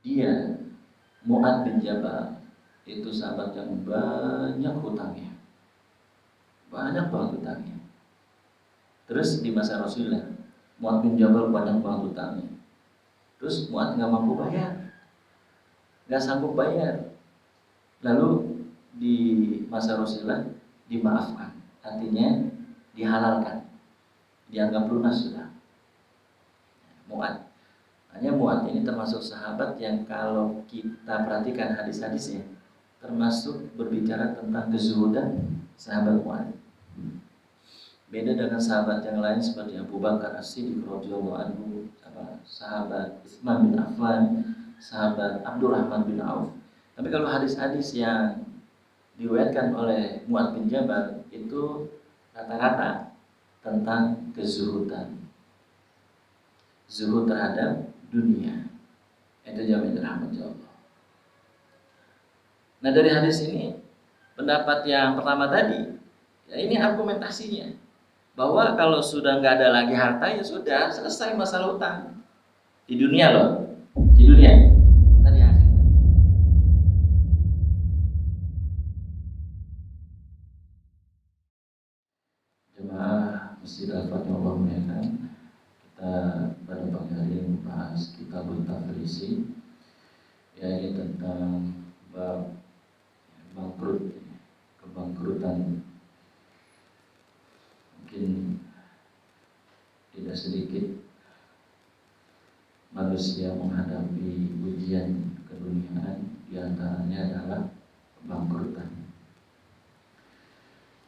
Dia Mu'adz bin Jabal itu sahabat yang banyak hutangnya, banyak banget hutangnya. Terus di masa Rasulullah, Mu'adz bin Jabal banyak banget hutangnya. Terus Mu'adz nggak mampu bayar, nggak sanggup bayar. Lalu di masa Rasulullah dimaafkan, artinya dihalalkan, dianggap lunas sudah. Mu'adz. Hanya Mu'adz ini termasuk sahabat yang kalau kita perhatikan hadis-hadisnya, termasuk berbicara tentang kezuhudan sahabat Mu'adz. Beda dengan sahabat yang lain seperti Abu Bakar As-Siddiq radhiyallahu anhu, sahabat Utsman bin Affan, sahabat Abdurrahman bin Auf. Tapi kalau hadis-hadis yang diriwayatkan oleh Mu'adz bin Jabal itu rata-rata tentang kezuhudan, zuhud terhadap dunia. Itu jamin rahmat Allah. Nah, dari hadis ini pendapat yang pertama tadi, ya ini argumentasinya bahwa kalau sudah nggak ada lagi harta, ya sudah selesai masalah utang di dunia loh, di dunia. Tadi akhirat. Jemaah Masjid Al-Fatihah Allah muliakan, kita pada pagi hari ini membahas Kitabut Tafrisi, yaitu tentang bab bangkrut, kebangkrutan. Mungkin tidak sedikit manusia menghadapi ujian keduniaan, diantaranya adalah kebangkrutan.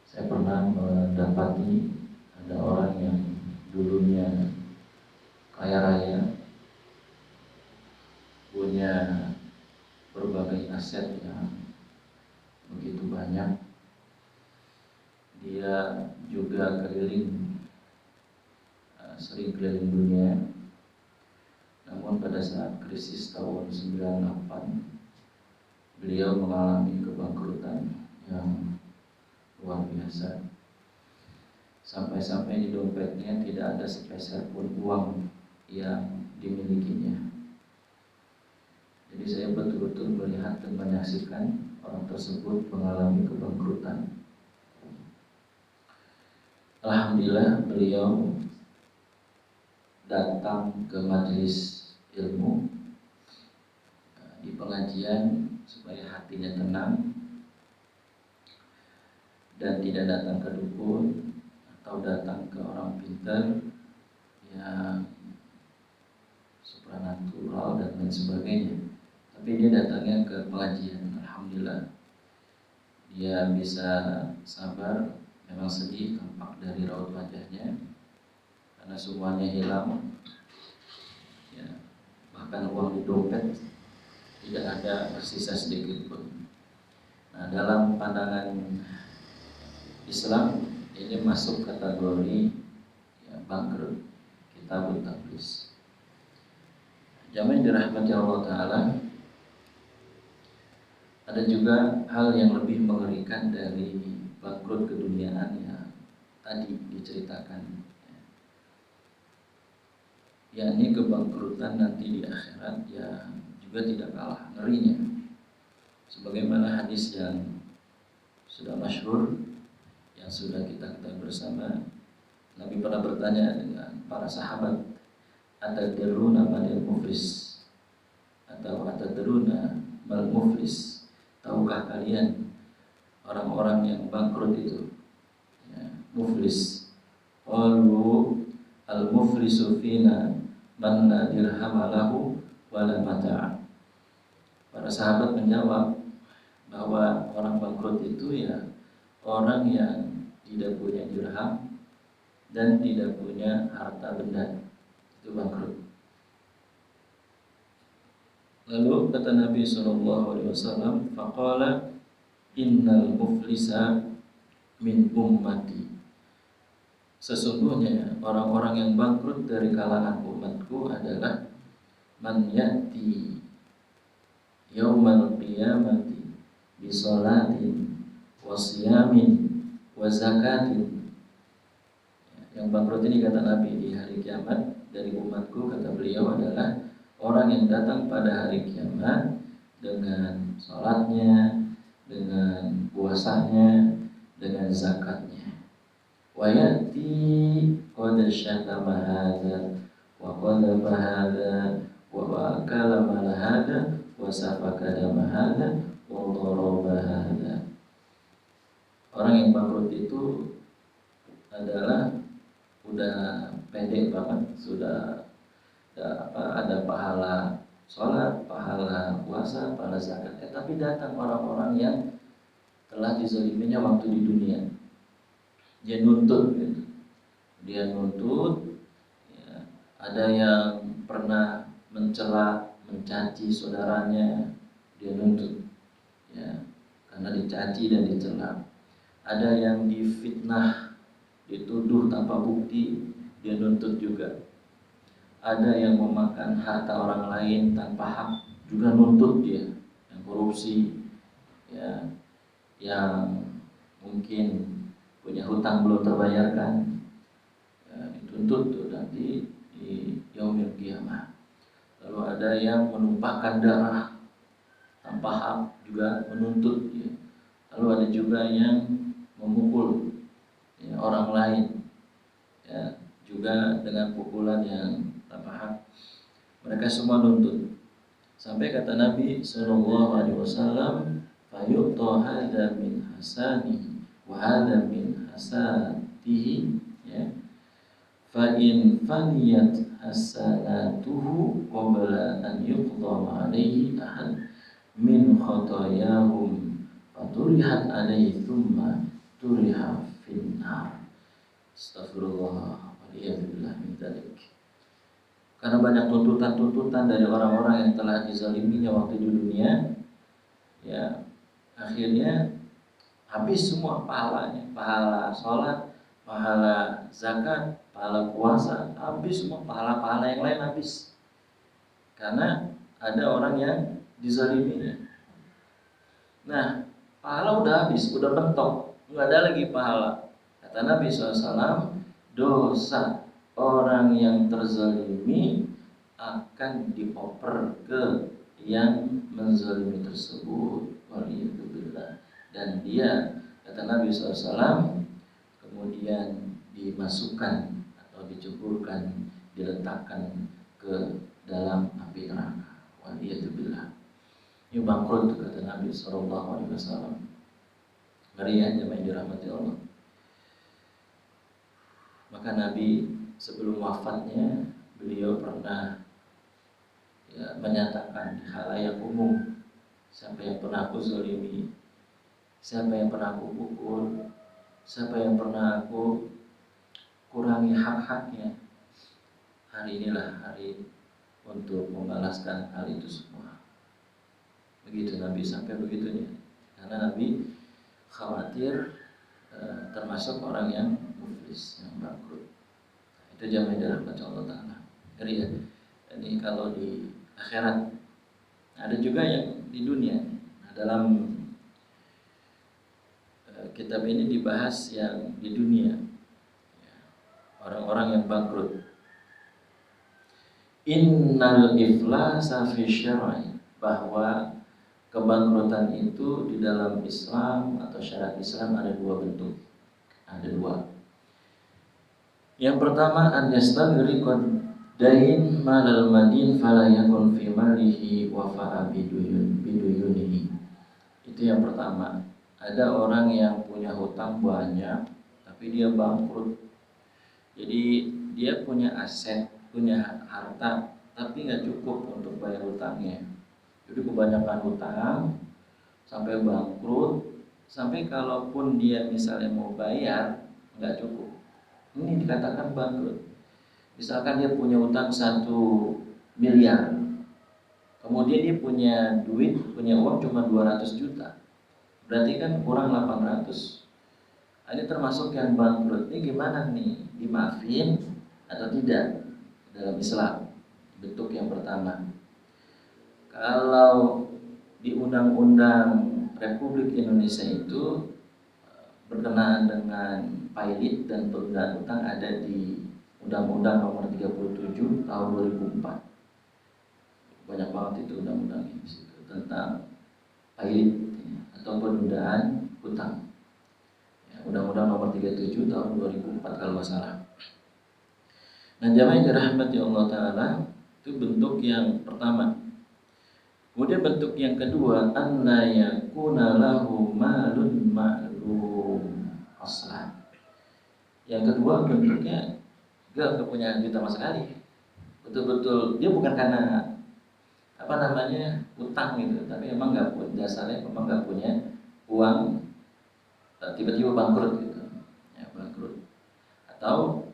Saya pernah mendapati ada orang yang dulunya kaya raya, punya berbagai aset yang begitu banyak. Dia juga sering keliling dunia. Namun pada saat krisis tahun 98, beliau mengalami kebangkrutan yang luar biasa. Sampai-sampai di dompetnya tidak ada sepeser pun uang yang dimilikinya. Jadi saya betul-betul melihat dan menyaksikan orang tersebut mengalami kebangkrutan. Alhamdulillah beliau datang ke majelis ilmu, di pengajian supaya hatinya tenang dan tidak datang ke dukun atau datang ke orang pintar yang supranatural dan lain sebagainya. Tapi dia datangnya ke pengajian. Alhamdulillah dia bisa sabar. Memang sedih tampak dari raut wajahnya karena semuanya hilang, ya, bahkan uang di dompet tidak ada tersisa sedikit pun. Nah, dalam pandangan Islam ini masuk kategori ya, bangkrut, Kitabut Taflis. Jamaah dirahmati Allah Ta'ala, ada juga hal yang lebih mengerikan dari bangkrut keduniaan yang tadi diceritakan, yakni kebangkrutan nanti di akhirat yang juga tidak kalah ngerinya. Sebagaimana hadis yang sudah masyhur, yang sudah kita ketahui bersama, Nabi pernah bertanya dengan para sahabat, atadruna manil muflis, atau atadruna mal muflis, tahukah kalian orang-orang yang bangkrut itu, ya, muflis? Qalu al-muflisu fina man la dirham lahu wala mata'. Para sahabat menjawab bahwa orang bangkrut itu ya orang yang tidak punya dirham dan tidak punya harta benda, itu bangkrut. Lalu kata Nabi SAW, faqala innal muflisa min ummati, sesungguhnya orang-orang yang bangkrut dari kalangan umatku adalah man ya'ti yaumal qiyamati bi sholatin wa siyamin wa zakatin. Yang bangkrut ini kata Nabi di hari kiamat dari umatku, kata beliau, adalah orang yang datang pada hari kiamat dengan sholatnya, dengan puasanya, dengan zakatnya. Wa yati qad syatama hadza wa qadhafa hadza wa akala mal hadza wa safaka dama hadza wa daraba hadza. Orang yang bangkrut itu adalah udah pede banget, sudah ada pahala sholat, pahala puasa, pahala zakat, tapi datang orang-orang yang telah dizaliminya waktu di dunia. Dia nuntut gitu. Dia nuntut ya. Ada yang pernah mencela, mencaci saudaranya, dia nuntut ya, karena dicaci dan dicela. Ada yang difitnah, dituduh tanpa bukti, dia nuntut juga. Ada yang memakan harta orang lain tanpa hak, juga nuntut dia. Yang korupsi ya, yang mungkin punya hutang belum terbayarkan ya, dituntut tuh nanti di yaumil qiyamah. Lalu ada yang menumpahkan darah tanpa hak, juga menuntut ya. Lalu ada juga yang memukul ya, orang lain ya, juga dengan pukulan yang tanpa hak. Mereka semua nuntut. Sampai kata Nabi sallallahu alaihi wasallam, fayu'ta hadza min hasani wa hadza min hasatihi ya. Fa in faniyat hasanatuhu qabla an yuqdama alaihi ahad min khatayahum faturihat alaihi thumma turiha finnar. Astagfirullah waliyadzubillah min dzalik. Karena banyak tuntutan-tuntutan dari orang-orang yang telah dizaliminya waktu di dunia ya, akhirnya habis semua pahalanya, pahala sholat, pahala zakat, pahala puasa, habis semua pahala-pahala yang lain habis. Karena ada orang yang dizaliminya. Nah, pahala udah habis, udah mentok, nggak ada lagi pahala. Kata Nabi SAW, dosa orang yang terzalimi akan dioper ke yang menzalimi tersebut. Waliyadzubillah. Dan dia, kata Nabi SAW, kemudian dimasukkan atau diceburkan, diletakkan ke dalam api neraka. Waliyadzubillah. Ini bangkrut, kata Nabi SAW. Ngeri ya, jemaah yang dirahmati Allah. Maka Nabi sebelum wafatnya, beliau pernah ya, menyatakan di khalayak umum, siapa yang pernah aku zalimi, siapa yang pernah aku pukul, siapa yang pernah aku kurangi hak-haknya, hari inilah hari untuk membalaskan hal itu semua. Begitu Nabi, sampai begitunya. Karena Nabi khawatir termasuk orang yang muflis, yang bangkrut. Itu jamaah dirahmati Allah Ta'ala. Ngeri ya. Ini kalau di akhirat. Ada juga yang di dunia. Nah, dalam kitab ini dibahas yang di dunia, orang-orang yang bangkrut. Innal iflasa fi syar'i, bahwa kebangkrutan itu di dalam Islam atau syariat Islam ada dua bentuk. Ada dua. Yang pertama, an yastaghriqa dain malal madin fala yakun fi malihi wa fa'a biduyunihi. Itu yang pertama. Ada orang yang punya hutang banyak tapi dia bangkrut. Jadi dia punya aset, punya harta, tapi nggak cukup untuk bayar hutangnya. Jadi kebanyakan hutang sampai bangkrut, sampai kalaupun dia misalnya mau bayar nggak cukup. Ini dikatakan bangkrut. Misalkan dia punya hutang 1 miliar, kemudian dia punya duit, punya uang cuma 200 juta, berarti kan kurang 800. Ini termasuk yang bangkrut. Ini gimana nih, dimaafin atau tidak dalam Islam? Bentuk yang pertama, kalau di Undang-Undang Republik Indonesia itu berkenaan dengan pailit dan penundaan hutang ada di Undang-Undang Nomor 37 Tahun 2004. banyak banget itu undang-undang di situ tentang pilot atau penundaan hutang. Ya, Undang-Undang Nomor 37 tahun 2004 kalau nggak salah. Nah, jamaah yang dirahmati Allah Taala, itu bentuk yang pertama. Kemudian bentuk yang kedua, anna yakuna lahu malun ma'lum aslan. Yang kedua bentuknya gak punya juta sama sekali. Betul-betul dia bukan karena utang gitu, tapi emang nggak punya dasarnya, memang nggak punya uang, tiba-tiba bangkrut gitu, ya bangkrut. Atau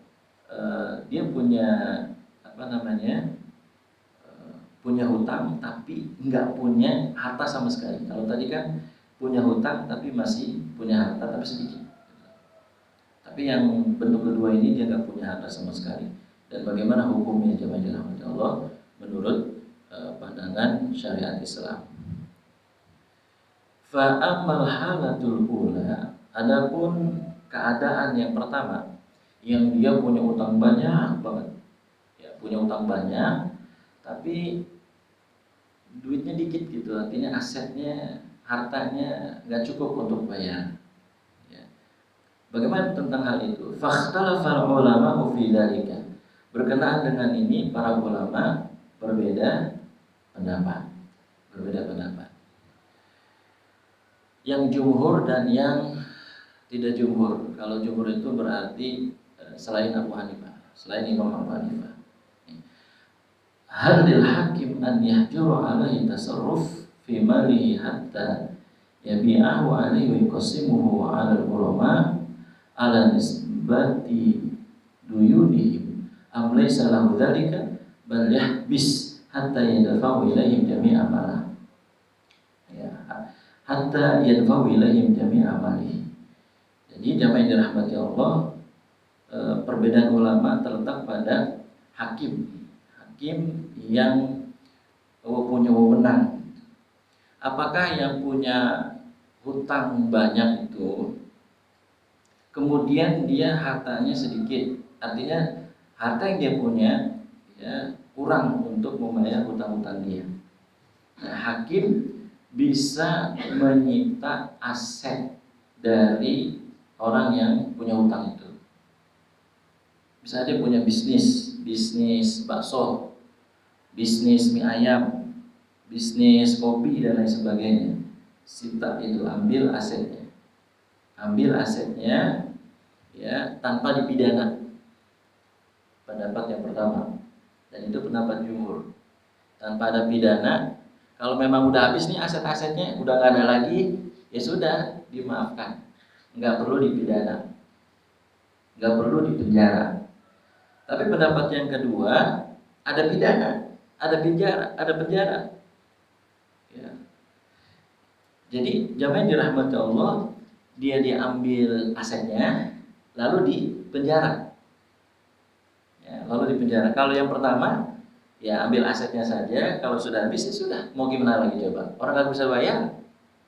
dia punya punya hutang tapi nggak punya harta sama sekali. Kalau tadi kan punya hutang tapi masih punya harta tapi sedikit. Tapi yang bentuk kedua ini dia nggak punya harta sama sekali. Dan bagaimana hukumnya jamaah Allah menurut pandangan syariat Islam? Fa amal halatul ula, adapun keadaan yang pertama, yang dia punya utang banyak banget, ya punya utang banyak, tapi duitnya dikit gitu, artinya asetnya, hartanya nggak cukup untuk bayar. Ya. Bagaimana tentang hal itu? Fakhtalafal ulama fi dzalika. Berkenaan dengan ini para ulama berbeda pendapat. Yang jumhur dan yang tidak jumhur. Kalau jumhur itu berarti selain Abu Hanifah, selain Imam Abu Hanifah. Hal lil hakim an yahjuru alaihi tasarruf fi malihi hatta yabi'ahu alaihi wa yuqassimuhu 'ala al-ulama 'ala nisbati duyunihim am laysa lahu dzalika bal yahbis hatta yadfa'u ilaihim jami'a malah, ya, hatta yadfa'u ilaihim jami'a malihi. Jadi jamaah yang dirahmati Allah, perbedaan ulama terletak pada hakim yang punya wewenang. Apakah yang punya hutang banyak itu kemudian dia hartanya sedikit, artinya harta yang dia punya ya kurang untuk membayar hutang-hutang dia. Nah, hakim bisa menyita aset dari orang yang punya hutang itu. Bisa dia punya bisnis bakso, bisnis mie ayam, bisnis kopi dan lain sebagainya. Sita itu, ambil asetnya ya tanpa dipidana. Pendapat yang pertama, dan itu pendapat jumhur, tanpa ada pidana. Kalau memang udah habis nih aset-asetnya, udah nggak ada lagi, ya sudah dimaafkan, nggak perlu dipidana, nggak perlu dipenjara. Tapi pendapat yang kedua, ada pidana, ada penjara. Ya. Jadi jamaah dirahmati Allah, dia diambil asetnya, lalu dipenjara. Ya, lalu dipenjara. Kalau yang pertama, ya ambil asetnya saja. Kalau sudah habis, ya sudah. Mau gimana lagi coba? Orang nggak bisa bayar,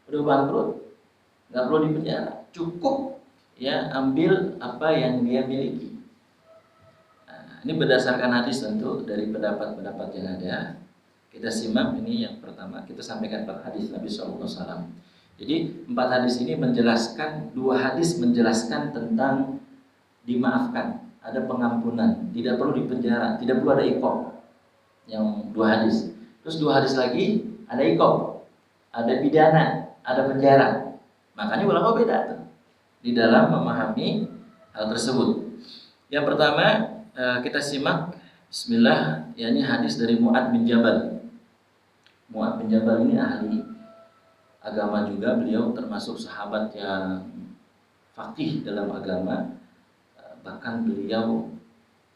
udah bangkrut, nggak perlu dipenjara. Cukup ya ambil apa yang dia miliki. Nah, ini berdasarkan hadis tentu dari pendapat-pendapat yang ada. Kita simak ini yang pertama. Kita sampaikan 4 hadis Nabi SAW. Jadi 4 hadis ini menjelaskan, 2 hadis menjelaskan tentang dimaafkan, ada pengampunan, tidak perlu dipenjara, tidak perlu ada iqab. Yang 2 hadis. Terus 2 hadis lagi ada iqab, ada pidana, ada penjara. Makanya ulama beda tuh di dalam memahami hal tersebut. Yang pertama kita simak bismillah, yakni hadis dari Mu'ad bin Jabal. Mu'ad bin Jabal ini ahli agama juga, beliau termasuk sahabat yang faqih dalam agama. Bahkan beliau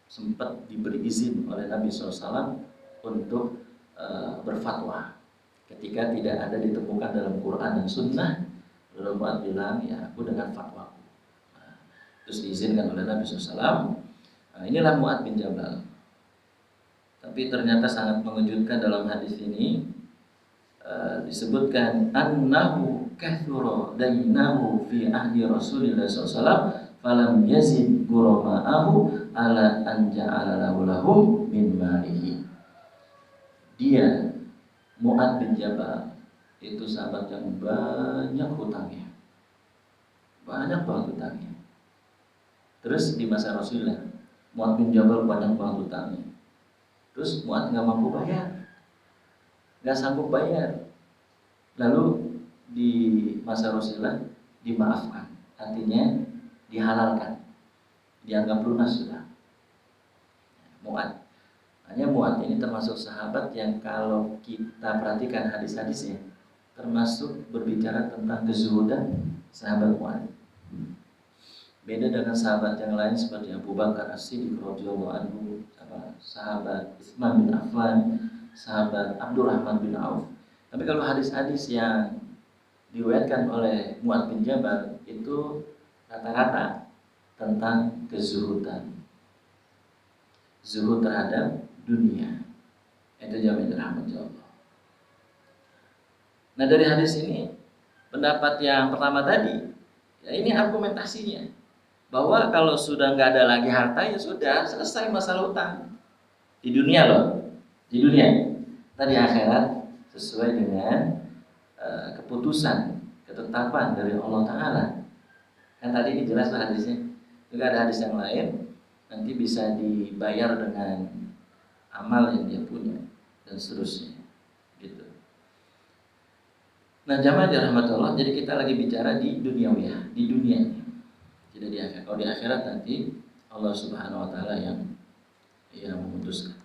sempat diberi izin oleh Nabi SAW untuk berfatwa ketika tidak ada ditemukan dalam Quran dan Sunnah. Lalu Mu'ad bilang, ya aku dengan fatwaku. Terus diizinkan oleh Nabi SAW. Inilah Mu'ad bin Jabal. Tapi ternyata sangat mengejutkan dalam hadis ini. Disebutkan annahu kathura dainahu fi ahdi Rasulillah SAW falam yazid gurama'ahu ala an ja'ala lahum min malihi. Dia Mu'adz bin Jabal itu sahabat yang banyak hutangnya, banyak banget hutangnya. Terus di masa Rasulullah, Mu'adz bin Jabal banyak banget hutangnya. Terus Mu'adz nggak mampu bayar, nggak sanggup bayar. Lalu di masa Rasulullah dimaafkan, artinya dihalalkan, dianggap lunas sudah. Mu'adz. Hanya Mu'adz ini termasuk sahabat yang kalau kita perhatikan hadis-hadisnya, termasuk berbicara tentang kezuhudan sahabat Mu'adz. Beda dengan sahabat yang lain seperti Abu Bakar As-Siddiq radhiyallahu anhu, sahabat Utsman bin Affan, sahabat Abdurrahman bin Auf. Tapi kalau hadis-hadis yang diriwayatkan oleh Mu'adz bin Jabal itu rata-rata tentang kezuhudan, zuhud terhadap dunia. Itu jamin rahmat Allah. Nah, dari hadis ini pendapat yang pertama tadi, ya ini argumentasinya bahwa kalau sudah nggak ada lagi harta ya sudah selesai masalah utang di dunia loh, di dunia. Tadi akhirat sesuai dengan keputusan ketetapan dari Allah Taala. Kan tadi ini jelas lah hadisnya. Juga ada hadis yang lain, nanti bisa dibayar dengan amal yang dia punya dan seterusnya gitu. Nah, jamaah dirahmati Allah, jadi kita lagi bicara di duniawi, di dunia ini, tidak di akhirat. Kalau di akhirat nanti Allah Subhanahu wa taala yang memutuskan.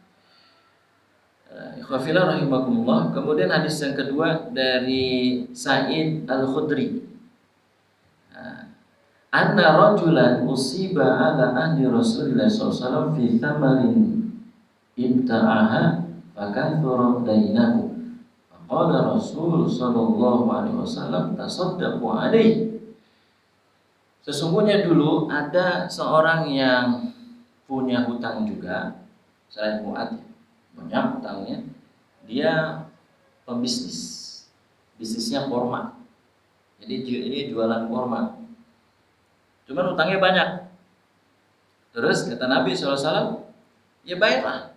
Ikhwafillah rahimakumullah. Kemudian hadis yang kedua dari Sa'id Al-Khudri. Anna rajulan usiba ala ahli Rasulillah sallallahu alaihi wasallam fi thamarin ibta'aha fakathura dainahu. Faqala Rasul sallallahu alaihi wasallam tasaddaqu alaihi. Sesungguhnya dulu ada seorang yang punya hutang juga, selain Mu'adz, banyak hutangnya. Dia pembisnis, bisnisnya kurma. Jadi ini jualan kurma. Cuman hutangnya banyak. Terus kata Nabi SAW, ya bayarlah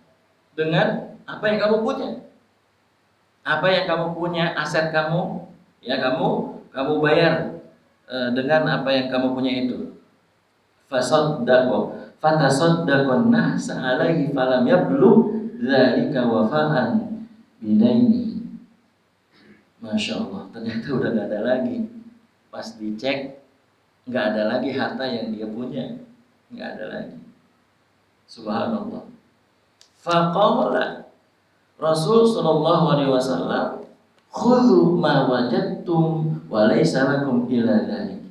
dengan apa yang kamu punya. Apa yang kamu punya, aset kamu, ya kamu bayar dengan apa yang kamu punya itu. Fatasaddaqun nahsa alaihi falam yablugh dzalika wafa'an bidaini. Masya Allah, ternyata udah gak ada lagi. Pas dicek, nggak ada lagi harta yang dia punya, nggak ada lagi. Subhanallah. Faqala Rasul sallallahu alaihi wasallam, khudhu ma wajadtum wa laysa lakum illa dzalik.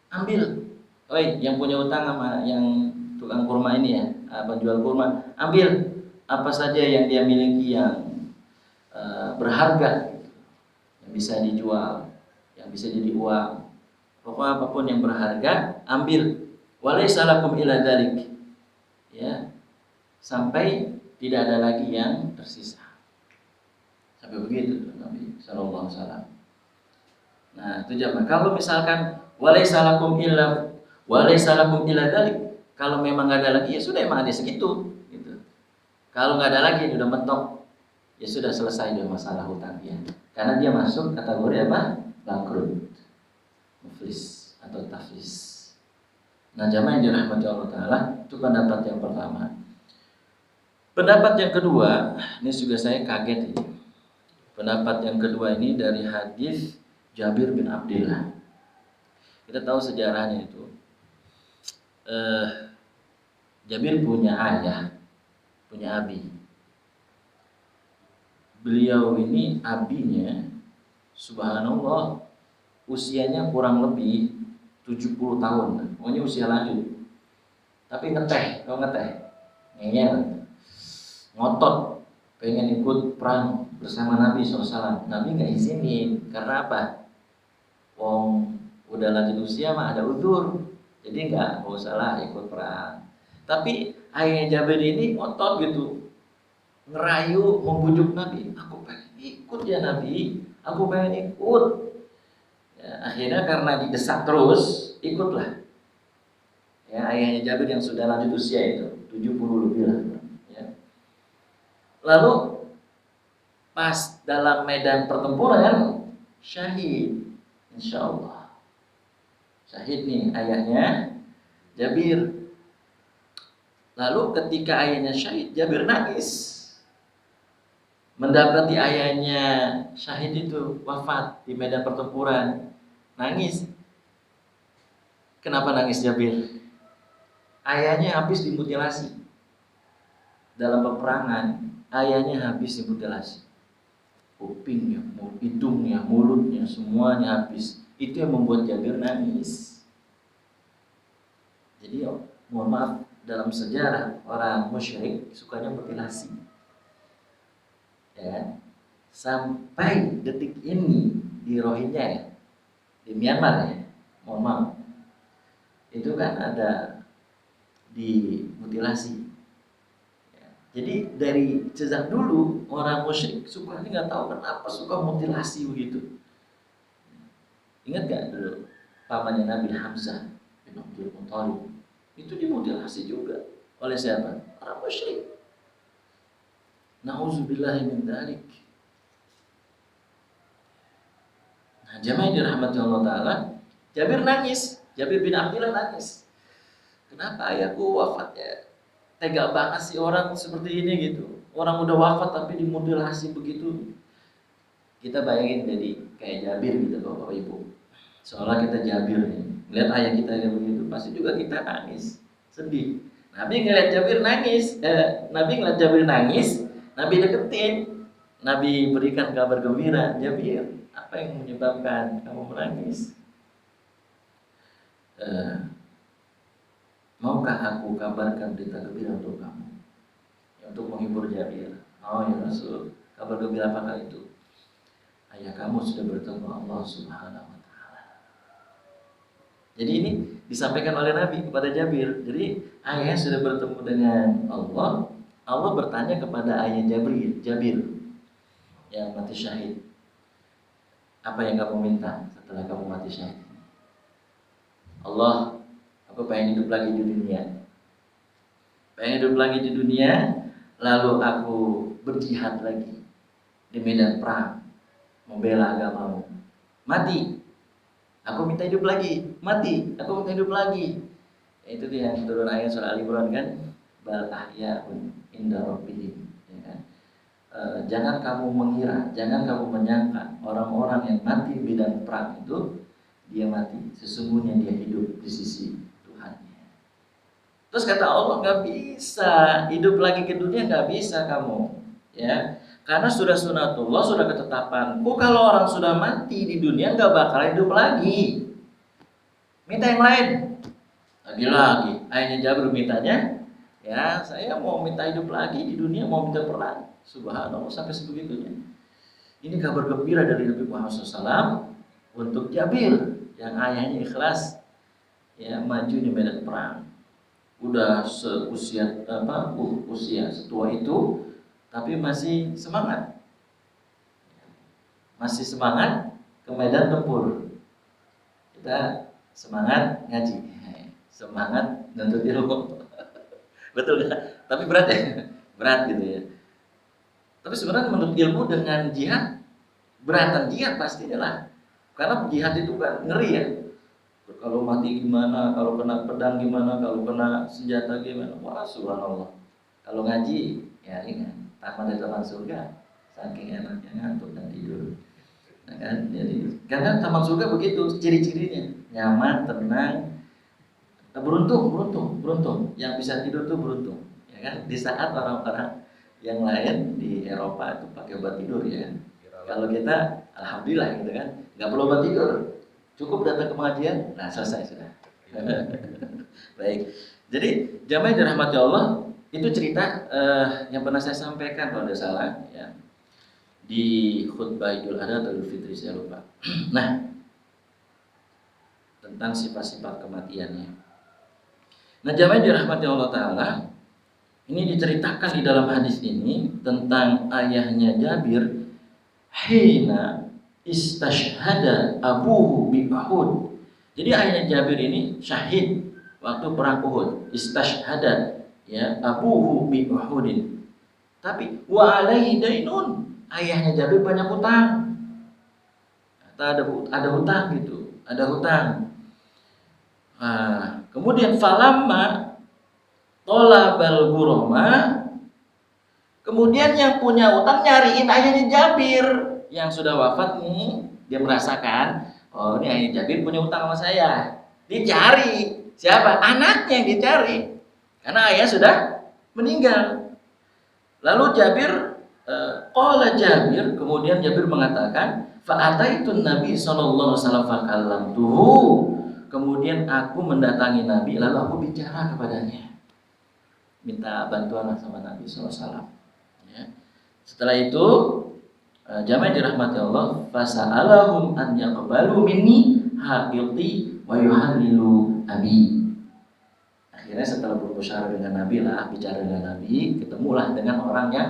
Ambil, oi yang punya utang sama yang tukang kurma ini ya, penjual kurma, ambil apa saja yang dia miliki yang berharga, yang bisa dijual, yang bisa jadi uang. Pokoknya apapun yang berharga, ambil. Walaysa lakum illa dzalik. Ya. Sampai tidak ada lagi yang tersisa. Sampai begitu Nabi sallallahu alaihi wasallam. Nah, itu jamaah. Kalau misalkan walaysa lakum illa dzalik, kalau memang enggak ada lagi ya sudah, emang ada segitu gitu. Kalau enggak ada lagi udah mentok, ya sudah selesai dengan masalah hutangnya. Karena dia masuk kategori apa? Bangkrut. Muflis atau taflis. Nah, jamaah yang dirahmati Allah Ta'ala, itu pendapat yang pertama. Pendapat yang kedua, ini juga saya kaget ini. Pendapat yang kedua ini dari hadis Jabir bin Abdullah. Kita tahu sejarahnya itu. Jabir punya ayah, punya abi. Beliau ini abinya, subhanallah, usianya kurang lebih 70 tahun. Pokoknya usia lanjut. Tapi ngeteh, ngeyel, ngotot, pengen ikut perang bersama Nabi SAW. Nabi gak izinin, karena apa? Wong udah lanjut usia mah ada uzur, jadi gak usah lah ikut perang. Tapi ayahnya Jabir ini ngotot gitu, ngerayu, membujuk Nabi. Aku pengen ikut ya Nabi, aku pengen ikut. Ya, akhirnya karena didesak terus, ikutlah. Ya, ayahnya Jabir yang sudah lanjut usia itu, 70 lebih lah. Ya. Lalu pas dalam medan pertempuran syahid, insya Allah. Syahid nih ayahnya Jabir. Lalu ketika ayahnya syahid, Jabir nangis mendapati ayahnya syahid itu wafat di medan pertempuran. Nangis. Kenapa nangis Jabir? Ayahnya habis dimutilasi dalam peperangan. Ayahnya habis dimutilasi, kupingnya, hidungnya, mulutnya, semuanya habis. Itu yang membuat Jabir nangis. Jadi mohon maaf, dalam sejarah orang musyrik sukanya mutilasi, ya. Sampai detik ini di Rohingya ya, di Myanmar ya, mohon maaf, itu kan ada dimutilasi. Jadi dari sejak dulu orang musyrik suka, ini nggak tahu kenapa suka mutilasi begitu. Ingat gak dulu pamannya Nabi Hamzah bin Abdul Muthalib itu dimutilasi juga oleh siapa? Orang musyrik. Nauzubillahi min dzalik. Nah, jamaah yang dirahmati Allah Taala, Jabir nangis, Jabir bin Abdullah nangis. Kenapa ayahku wafat ya? Tega banget sih orang seperti ini gitu. Orang udah wafat tapi dimutilasi begitu. Kita bayangin jadi kayak Jabir gitu Bapak Ibu. Seolah kita Jabir nih. Lihat ayah kita kayak begitu, pasti juga kita nangis, sedih. Nabi ngeliat Jabir nangis, Nabi deketin, Nabi berikan kabar gembira, Jabir, apa yang menyebabkan kamu menangis? Maukah aku kabarkan berita gembira untuk kamu, untuk menghibur Jabir? Oh ya Rasul, kabar gembira apakah itu? Ayah kamu sudah bertemu Allah Subhanahu wa Ta'ala. Jadi ini disampaikan oleh Nabi kepada Jabir. Jadi ayahnya sudah bertemu dengan Allah. Allah bertanya kepada ayah Jabir yang mati syahid, apa yang kamu minta setelah kamu mati syahid? Allah, aku pengen hidup lagi di dunia. Pengen hidup lagi di dunia, lalu aku berjihad lagi di medan perang, membela agamamu. Mati, aku minta hidup lagi. Mati, aku minta hidup lagi. Itu dia yang turun ayat surah Al-Imran kan, bal ahya'un inda rabbihim, ya kan? Jangan kamu mengira, jangan kamu menyangka orang-orang yang mati di medan perang itu dia mati, sesungguhnya dia hidup di sisi Tuhannya. Terus kata Allah, nggak bisa hidup lagi ke dunia, nggak bisa kamu, ya, karena sudah sunatullah, sudah ketetapanku, kalau orang sudah mati di dunia nggak bakal hidup lagi. Minta yang lain. Lagi-lagi ayahnya Jabir mintanya, ya saya mau minta hidup lagi di dunia, mau minta perang. Subhanallah, sampai sebegitunya. Ini kabar gembira dari Nabi Muhammad SAW untuk Jabir yang ayahnya ikhlas, ya, maju di medan perang. Udah usia setua itu, tapi masih semangat ke medan tempur. Kita semangat ngaji, semangat nuntut ilmu. Betul gak? Tapi berat ya, berat gitu ya. Tapi sebenarnya menurut ilmu dengan jihad, beratan jihad pastinya lah. Karena jihad itu kan ngeri ya. Kalau mati gimana, kalau kena pedang gimana, kalau kena senjata gimana. Wah subhanallah. Kalau ngaji, ya ringan. Taman dari taman surga, saking enaknya ngantuk dan tidur. Nah, kan? Jadi, karena taman surga begitu ciri-cirinya. Nyaman, tenang, beruntung. Yang bisa tidur tuh beruntung. Ya kan? Di saat orang-orang yang lain di Eropa itu pakai obat tidur ya. Kalau kita alhamdulillah gitu kan, nggak perlu obat tidur, cukup datang ke pengajian, nah selesai sudah. Baik, jadi jamaah yang dirahmati Allah, itu cerita yang pernah saya sampaikan kalau tidak salah ya, di khutbah Idul Adha atau Idul Fitri saya lupa. Nah, tentang sifat-sifat kematiannya. Nah, jamaah yang dirahmati Allah Ta'ala, ini diceritakan di dalam hadis ini tentang ayahnya Jabir, hina istashhada abuhu bi Uhud. Jadi ayahnya Jabir ini syahid waktu perang Uhud. Istashhada, ya, abuhu bi Uhudin. Tapi wa alaihi dainun, ayahnya Jabir banyak hutang. Ada hutang gitu, ada hutang. Nah, kemudian falamma tolabal ghurama, kemudian yang punya hutang nyariin ayahnya Jabir yang sudah wafat nih. Dia merasakan, oh ini ayah Jabir punya hutang sama saya. Dicari siapa? Anaknya yang dicari, karena ayah sudah meninggal. Lalu Jabir, qala Jabir, kemudian Jabir mengatakan, fa'ataitun Nabi sallallahu alaihi wasallam fakallamtuhu. Kemudian aku mendatangi Nabi, lalu aku bicara kepadanya, minta bantuan sama Nabi sallallahu alaihi wasallam. Ya. Setelah itu, jamaah dirahmati Allah, fasa'alahum an yaqbalu minni haqiqi wa yuhallilu abi. Akhirnya setelah berbicara dengan Nabi lah, bicara dengan Nabi, ketemulah dengan orang yang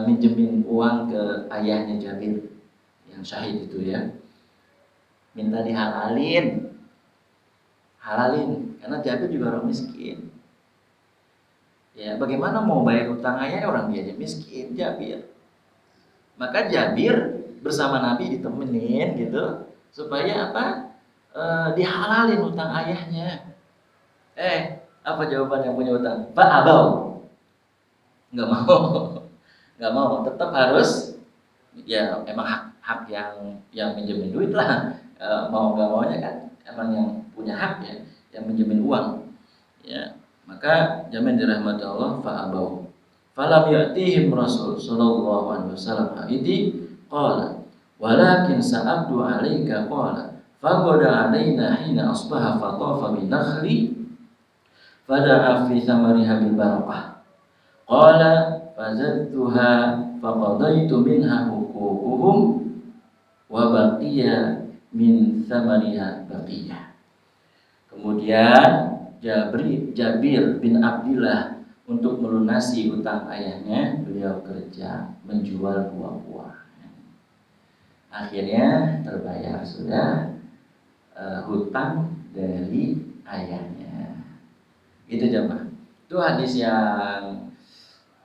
minjemin uang ke ayahnya Jabir yang syahid itu ya. Minta dihalalin, karena Jabir juga orang miskin. Ya, bagaimana mau bayar utang ayahnya, orang dia aja miskin, Jabir. Maka Jabir bersama Nabi ditemenin gitu supaya apa? Dihalalin utang ayahnya. Apa jawaban yang punya utang? Pak abau, nggak mau, nggak mau, tetap harus, ya emang hak yang minjemin duit lah, mau nggak maunya kan, emang yang punya hak ya, yang minjemin uang, ya. Maka jamin dirahmati Allah, fa abau, falam ya'tihim Rasul sallallahu alaihi wasallam haidi qala, walakin sa'abdu alaika qala, faqada alaina hina asbaha fatafa bin nakhli fada'a fi thamariha bil barakah. Qala fazadtuha faqadaitu minha huququhum wa baqiya min thamariha baqiyah. Kemudian Jabir bin Abdillah untuk melunasi hutang ayahnya, beliau kerja menjual buah-buah. Akhirnya terbayar sudah hutang dari ayahnya. Itu jemaah. Itu hadis yang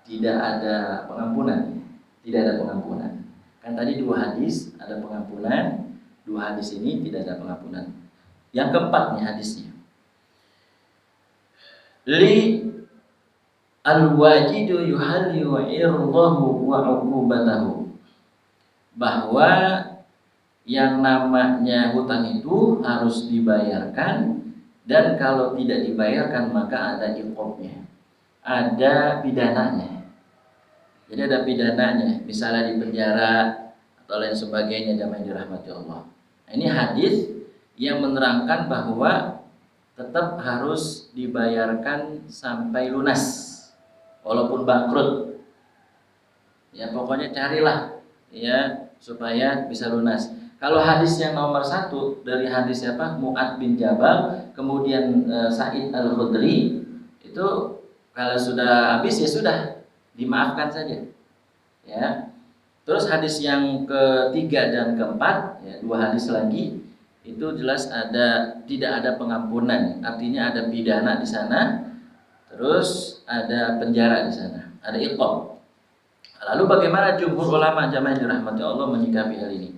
tidak ada pengampunan. Tidak ada pengampunan. Kan tadi 2 hadis ada pengampunan, 2 hadis ini tidak ada pengampunan. Yang keempat nih hadisnya. Li al-wajidu yuhalli wa irdahu wa uqubatahu. Bahwa yang namanya hutang itu harus dibayarkan, dan kalau tidak dibayarkan maka ada iqobnya, ada pidananya. Jadi ada pidananya, misalnya di penjara atau lain sebagainya, jamaah dirahmati Allah. Nah, ini hadis yang menerangkan bahwa tetap harus dibayarkan sampai lunas, walaupun bangkrut. Ya pokoknya carilah ya supaya bisa lunas. Kalau hadis yang nomor 1 dari hadis siapa? Mu'ad bin Jabal, kemudian Sa'id Al-Khudri, itu kalau sudah habis ya sudah, dimaafkan saja. Ya. Terus hadis yang ketiga dan keempat, ya, 2 hadis lagi, itu jelas tidak ada pengampunan, artinya ada pidana di sana, terus ada penjara di sana, ada iqab. Lalu bagaimana jumhur ulama jamaah dirahmati Allah menyikapi hal ini?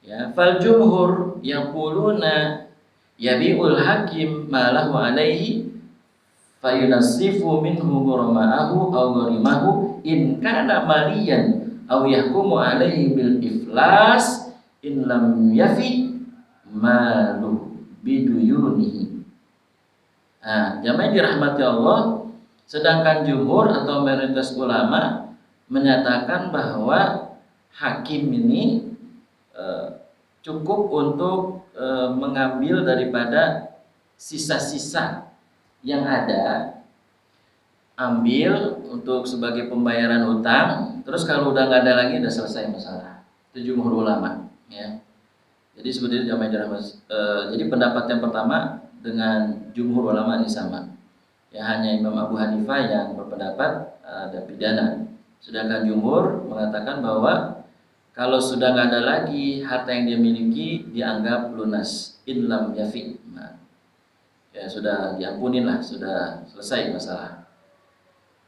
Ya, fal jumhur yaquluna yabiul hakim ma lahu alaihi fayunasifu minhu ghurama'ahu aw gharimahu in kana maliyan aw yahkumu alaihi bil iflas in lam yafi malu biduyunihi. Nah, jamaah dirahmati Allah, sedangkan jumhur atau mayoritas ulama menyatakan bahwa hakim ini cukup untuk mengambil daripada sisa-sisa yang ada, ambil untuk sebagai pembayaran hutang, terus kalau udah nggak ada lagi udah selesai masalah. Itu jumhur ulama, ya. Jadi sebenarnya jadi pendapat yang pertama dengan jumhur ulama ini sama. Ya, hanya Imam Abu Hanifah yang berpendapat ada pidana. Sedangkan jumhur mengatakan bahwa kalau sudah nggak ada lagi harta yang dia miliki, dianggap lunas, in lam yafi. Nah, ya sudah diampunin lah, sudah selesai masalah.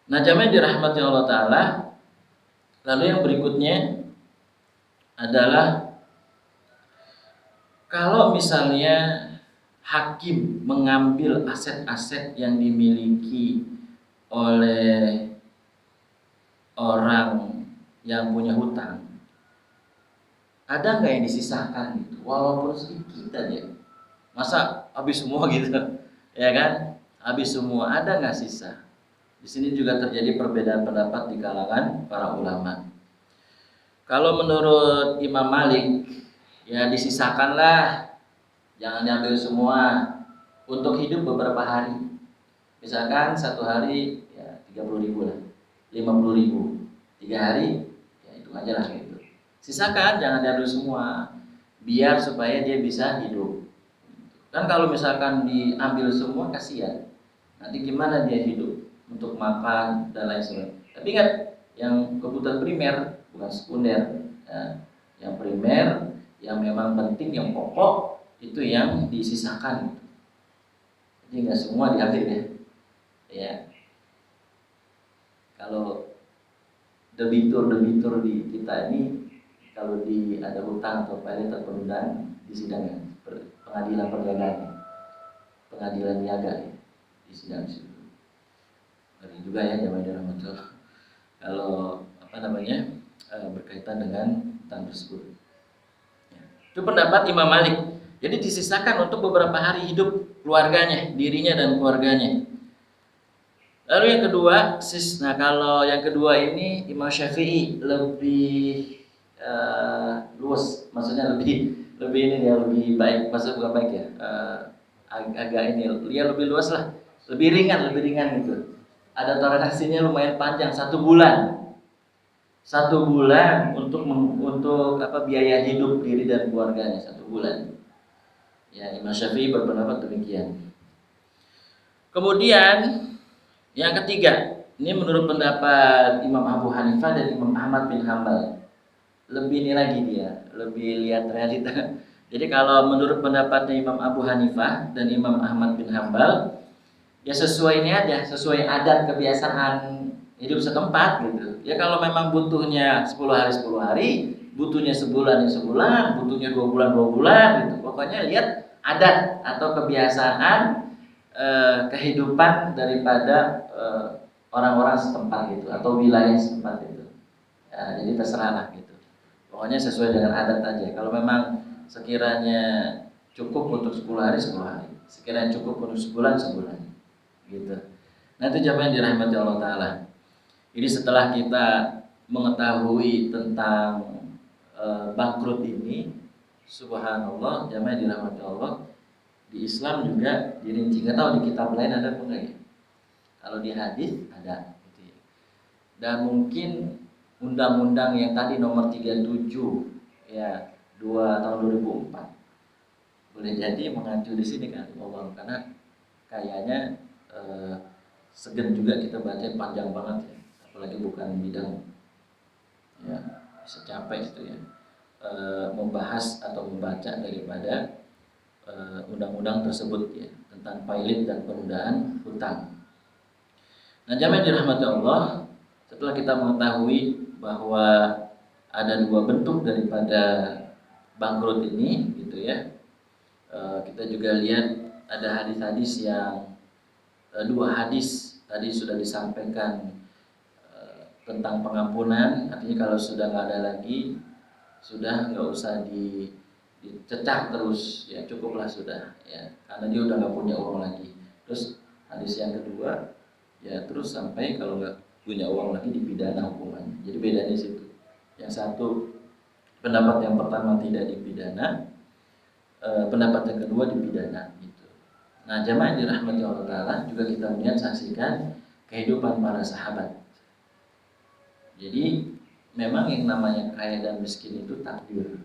Nah, jamaah dirahmati Allah Ta'ala, Lalu yang berikutnya adalah kalau misalnya hakim mengambil aset-aset yang dimiliki oleh orang yang punya hutang, ada nggak yang disisakan gitu, walaupun sedikit aja. Masa habis semua gitu, ya kan? Habis semua, ada nggak sisa? Di sini juga terjadi perbedaan pendapat di kalangan para ulama. Kalau menurut Imam Malik, ya disisakanlah, jangan diambil semua, untuk hidup beberapa hari. Misalkan satu hari ya 30.000 lah, 50.000, 3 hari, ya itu aja lah gitu. Sisakan, jangan diambil semua, biar supaya dia bisa hidup. Kan kalau misalkan diambil semua kasihan, nanti gimana dia hidup untuk makan dan lain sebagainya. Tapi ingat, yang kebutuhan primer bukan sekunder. Ya, yang primer, yang memang penting, yang pokok itu yang disisakan. Jadi nggak semua diambil ya. Ya, kalau debitur di kita ini, kalau ada hutang atau payah terpenundaan di sidang ya, pengadilan perdagangan, pengadilan niaga ya, di sidang situ. Ngeri juga ya jamaah dirahmatullah. Kalau berkaitan dengan hutang tersebut. Ya. Itu pendapat Imam Malik. Jadi disisakan untuk beberapa hari hidup keluarganya, dirinya dan keluarganya. Lalu yang kedua, kalau yang kedua ini Imam Syafi'i lebih luas, maksudnya lebih ini ya, lebih baik, maksudnya bukan baik ya, agak ini, dia lebih luas lah, lebih ringan gitu. Ada toleransinya lumayan panjang, 1 bulan. 1 bulan untuk biaya hidup diri dan keluarganya, 1 bulan. Ya, Imam Syafi'i berpendapat demikian. Kemudian yang ketiga, ini menurut pendapat Imam Abu Hanifah dan Imam Ahmad bin Hambal. Lebih ini lagi dia, lebih lihat realita. Jadi kalau menurut pendapatnya Imam Abu Hanifah dan Imam Ahmad bin Hambal, ya sesuai ini aja, sesuai adat kebiasaan hidup setempat gitu. Ya kalau memang butuhnya 10 hari 10 hari, butuhnya sebulan ya sebulan, butuhnya 2 bulan 2 bulan gitu. Pokoknya lihat adat atau kebiasaan kehidupan daripada orang-orang setempat gitu atau wilayah setempat itu. Ya, jadi terserah lah gitu. Pokoknya sesuai dengan adat aja. Kalau memang sekiranya cukup untuk 10 hari 10 hari, sekiranya cukup untuk sebulan sebulan gitu. Nah itu jamaah yang dirahmati Allah Ta'ala. Jadi setelah kita mengetahui tentang bangkrut ini, subhanallah jamaah yang dirahmati Allah, di Islam juga dirinci. Nggak tahu di kitab lain ada apa enggak ya? Kalau di hadis ada gitu ya. Dan mungkin undang-undang yang tadi nomor 37 ya 2 tahun 2004 boleh jadi mengacu di sini kan Allah, karena kayaknya segen juga kita baca panjang banget ya, apalagi bukan bidang ya, bisa capek itu ya membahas atau membaca daripada undang-undang tersebut ya, tentang pailit dan penundaan hutang. Nah, jamaah yang dirahmati Allah, setelah kita mengetahui bahwa ada 2 bentuk daripada bangkrut ini gitu ya, kita juga lihat ada hadis-hadis yang 2 hadis tadi sudah disampaikan tentang pengampunan, artinya kalau sudah nggak ada lagi, sudah nggak usah dicecah terus ya, cukuplah sudah ya, karena dia udah nggak punya uang lagi. Terus hadis yang kedua ya, terus sampai kalau nggak punya uang lagi dipidana hukumannya. Jadi bedanya di situ. Yang satu pendapat yang pertama tidak dipidana, pendapat yang kedua dipidana gitu. Nah jamaah yang dirahmati Allah Ta'ala, juga kita melihat saksikan kehidupan para sahabat. Jadi memang yang namanya kaya dan miskin itu takdir.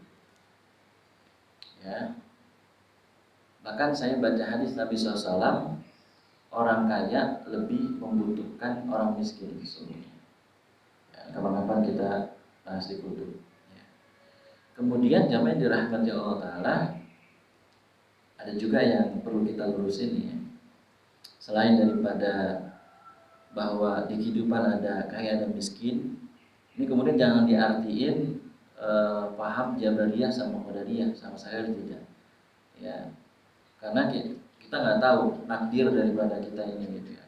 Ya. Bahkan saya baca hadis Nabi SAW, orang kaya lebih membutuhkan orang miskin sesungguhnya. Ya, kapan-kapan kita bahas di kutub. Ya. Kemudian jamaah yang dirahmati Allah Ta'ala, ada juga yang perlu kita lurusin ya. Selain daripada bahwa di kehidupan ada kaya dan miskin, Ini kemudian jangan diartiin paham Jabariyah sama Qadariyah, sama saya tidak. Ya, karena kita nggak tahu nakdir daripada kita ini gitu ya.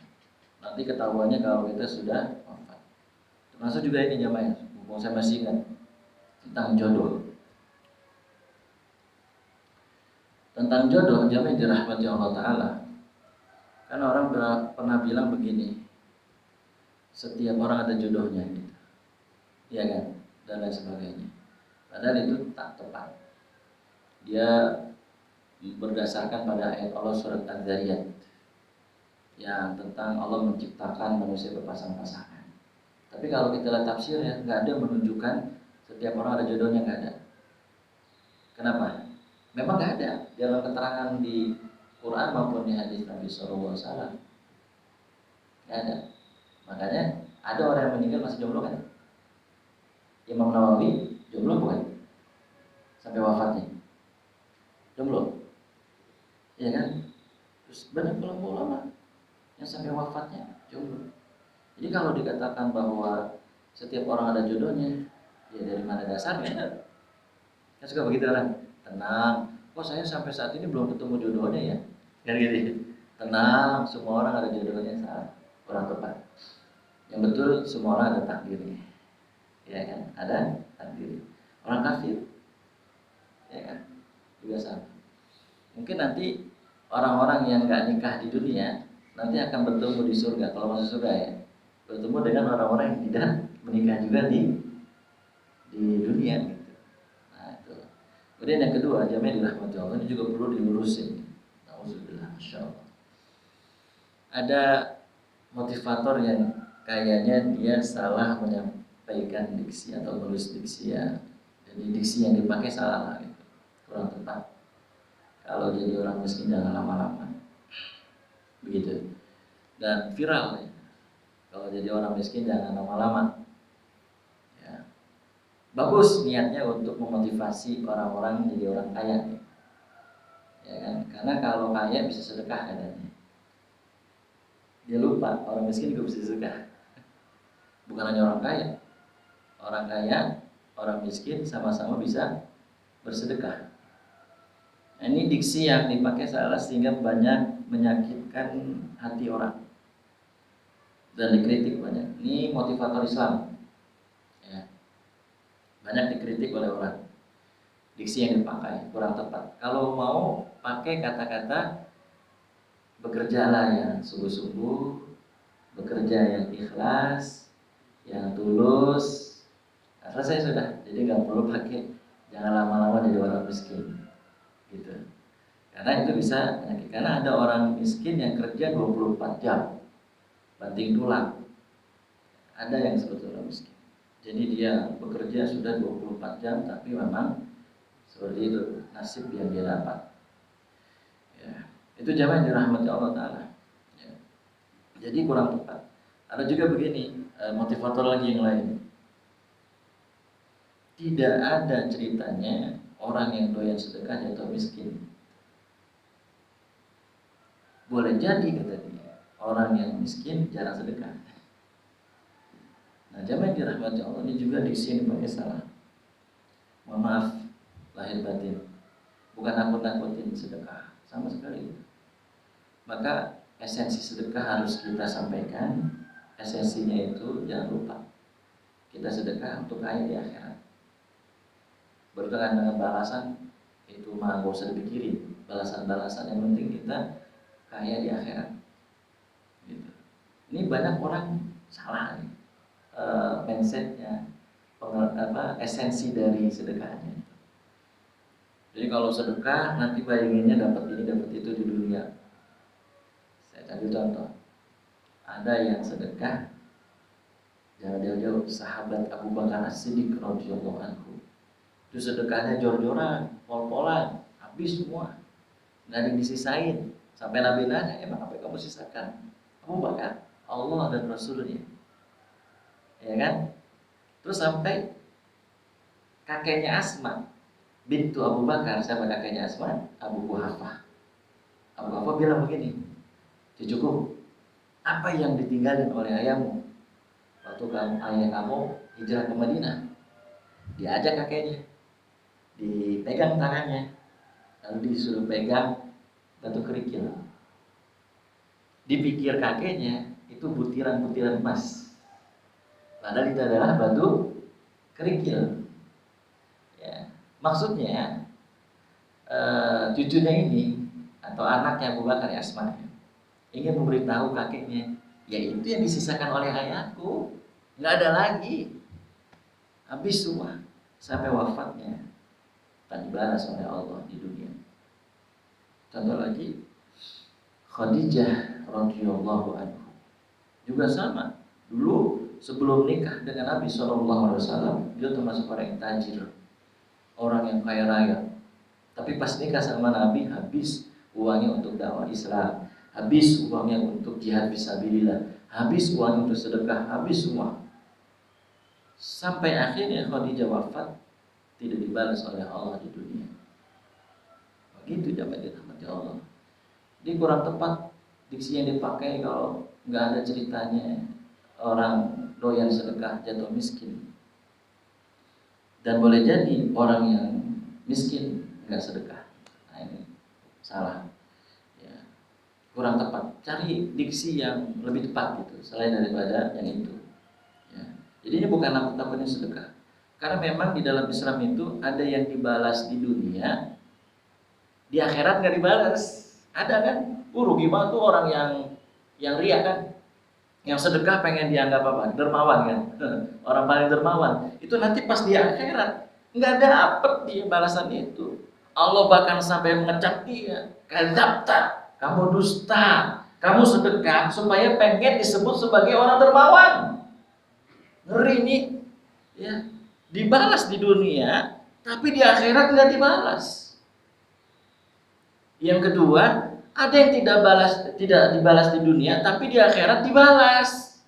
Nanti ketahuannya kalau kita sudah wafat. Termasuk juga ini jamaah, mumpung saya masih ingat tentang jodoh. Tentang jodoh, jamaah dirahmati Allah Ta'ala. Kan orang pernah bilang begini, setiap orang ada jodohnya gitu. Iya kan? Dan lain sebagainya. Padahal itu tak tepat. Dia berdasarkan pada ayat Allah surat Al-Dzariyat yang tentang Allah menciptakan manusia berpasang-pasangan. Tapi kalau kita lihat tafsirnya, nggak ada menunjukkan setiap orang ada jodohnya, nggak ada. Kenapa? Memang nggak ada dalam keterangan di Quran maupun di hadis Nabi SAW. Nggak ada. Makanya ada orang yang meninggal masih jomblo kan? Imam Nawawi jomblo bukan? Sampai wafatnya jomblo, iya kan? Terus banyak ulama yang sampai wafatnya jomblo. Jadi kalau dikatakan bahwa setiap orang ada jodohnya, ya dari mana dasarnya? Kan suka begitu orang, tenang, kok saya sampai saat ini belum ketemu jodohnya ya? Kan gitu. Tenang, semua orang ada jodohnya, saat kurang tepat. Yang betul semua orang ada takdirnya, ya kan? Ada takdir. Orang kafir, ya kan? Juga sama. Mungkin nanti orang-orang yang nggak nikah di dunia nanti akan bertemu di surga, kalau masuk surga ya, bertemu dengan orang-orang yang tidak menikah juga di dunia gitu. Nah itu. Kemudian yang kedua, jamaah dirahmati Allah, ini juga perlu dilurusin. Alhamdulillah, masya Allah. Ada motivator yang kayaknya dia salah menyampaikan diksi atau menulis diksi ya. Jadi diksi yang dipakai salah gitu, kurang tepat. Kalau jadi orang miskin jangan lama-lama, begitu. Dan viral ya. Kalau jadi orang miskin jangan lama-lama. Ya. Bagus niatnya untuk memotivasi orang-orang jadi orang kaya. Ya kan? Karena kalau kaya bisa sedekah katanya. Dia lupa orang miskin juga bisa sedekah. Bukan hanya orang kaya. Orang kaya, orang miskin sama-sama bisa bersedekah. Nah, ini diksi yang dipakai salah sehingga banyak menyakitkan hati orang dan dikritik banyak. Ini motivator Islam, ya. Banyak dikritik oleh orang. Diksi yang dipakai kurang tepat. Kalau mau pakai kata-kata bekerjalah yang sungguh-sungguh, bekerja yang ikhlas, yang tulus. Nah, selesai sudah. Jadi nggak perlu pakai jangan lama-lama jadi orang miskin. Gitu. Karena itu bisa penyakit. Karena ada orang miskin yang kerja 24 jam banting tulang. Ada yang sebetulnya miskin. Jadi dia bekerja sudah 24 jam tapi memang seperti itu nasib yang dia dapat. Ya. Itu jamaah yang dirahmati Allah Ta'ala. Ya. Jadi kurang tepat. Ada juga begini, motivator lagi yang lain. Tidak ada ceritanya orang yang doyan sedekah jatuh miskin. Boleh jadi kata dia, orang yang miskin jarang sedekah. Nah, jamaah yang dirahmati Allah, ini juga diksi yang dipakai salah. Mohon maaf lahir batin. Bukan nakut-nakutin sedekah, sama sekali. Maka esensi sedekah harus kita sampaikan. Esensinya itu jangan lupa, kita sedekah untuk kaya di akhirat. Berkaitan dengan balasan itu mah gak usah dipikirin. Balasan-balasan yang penting kita kaya di akhirat. Gitu. Ini banyak orang salah nih mindsetnya, esensi dari sedekahnya. Jadi kalau sedekah nanti bayanginnya dapat ini dapat itu di dunia. Saya kasih contoh. Ada yang sedekah jangan jauh-jauh sahabat Abu Bakar As-Siddiq radhiyallahu anhu. Itu sedekahnya jor-joran, pol-polan, habis semua, nggak ada yang disisain. Sampai Nabi nanya, emang apa yang kamu sisakan? Abu Bakar, Allah dan Rasulnya, ya kan? Terus sampai kakeknya Asma bintu Abu Bakar, siapa kakeknya Asma? Abu Quhafah. Abu Quhafah bilang begini, cucuku, apa yang ditinggalin oleh ayahmu? waktu ayah kamu hijrah ke Madinah, diajak kakeknya, dipegang tangannya, lalu disuruh pegang batu kerikil. Dipikir kakeknya itu butiran-butiran emas, padahal itu adalah batu kerikil. Ya, maksudnya cucunya ini atau anaknya Abu Bakar Asma ingin memberitahu kakeknya, ya itu yang disisakan oleh ayahku, nggak ada lagi, habis semua sampai wafatnya, tak dibalas oleh Allah di dunia. Contoh lagi, Khadijah radhiyallahu anha juga sama. Dulu sebelum nikah dengan Nabi SAW, dia termasuk orang yang tajir, orang yang kaya raya. Tapi pas nikah sama Nabi, habis uangnya untuk dakwah Islam, habis uangnya untuk jihad fisabilillah, habis uangnya untuk sedekah, habis semua. Sampai akhirnya Khadijah wafat, tidak dibalas oleh Allah di dunia. Begitu jamaah dirahmati Allah. Ini kurang tepat diksi yang dipakai kalau nggak ada ceritanya orang doyan sedekah jatuh miskin. Dan boleh jadi orang yang miskin nggak sedekah. Nah ini salah. Ya, kurang tepat. Cari diksi yang lebih tepat gitu, selain daripada yang itu. Ya. Jadi ini bukan nakut-nakutin sedekah. Karena memang di dalam Islam itu ada yang dibalas di dunia, di akhirat nggak dibalas. Ada kan? Rugi banget tuh orang yang ria kan, yang sedekah pengen dianggap apa? Dermawan kan? Orang paling dermawan. Itu nanti pas di akhirat nggak dapet dia balasan itu. Allah bahkan sampai mengecap dia, kadzabta, kamu dusta, kamu sedekah supaya pengen disebut sebagai orang dermawan. Ngeri nih, ya. Dibalas di dunia, tapi di akhirat nggak dibalas. Yang kedua, ada yang tidak dibalas di dunia, tapi di akhirat dibalas.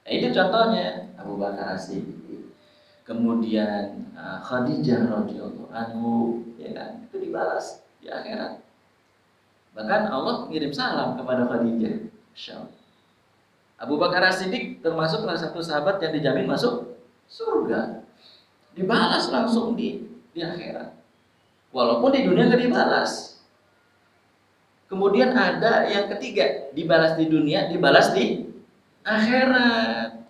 Nah, itu contohnya Abu Bakar As-Siddiq, kemudian Khadijah radhiyallahu anhu, ya kan? Itu dibalas di akhirat. Bahkan Allah mengirim salam kepada Khadijah. Masyaallah. Abu Bakar As-Siddiq termasuk salah satu sahabat yang dijamin masuk surga. Dibalas langsung di akhirat. Walaupun di dunia nggak dibalas. Kemudian ada yang ketiga, dibalas di dunia, dibalas di akhirat.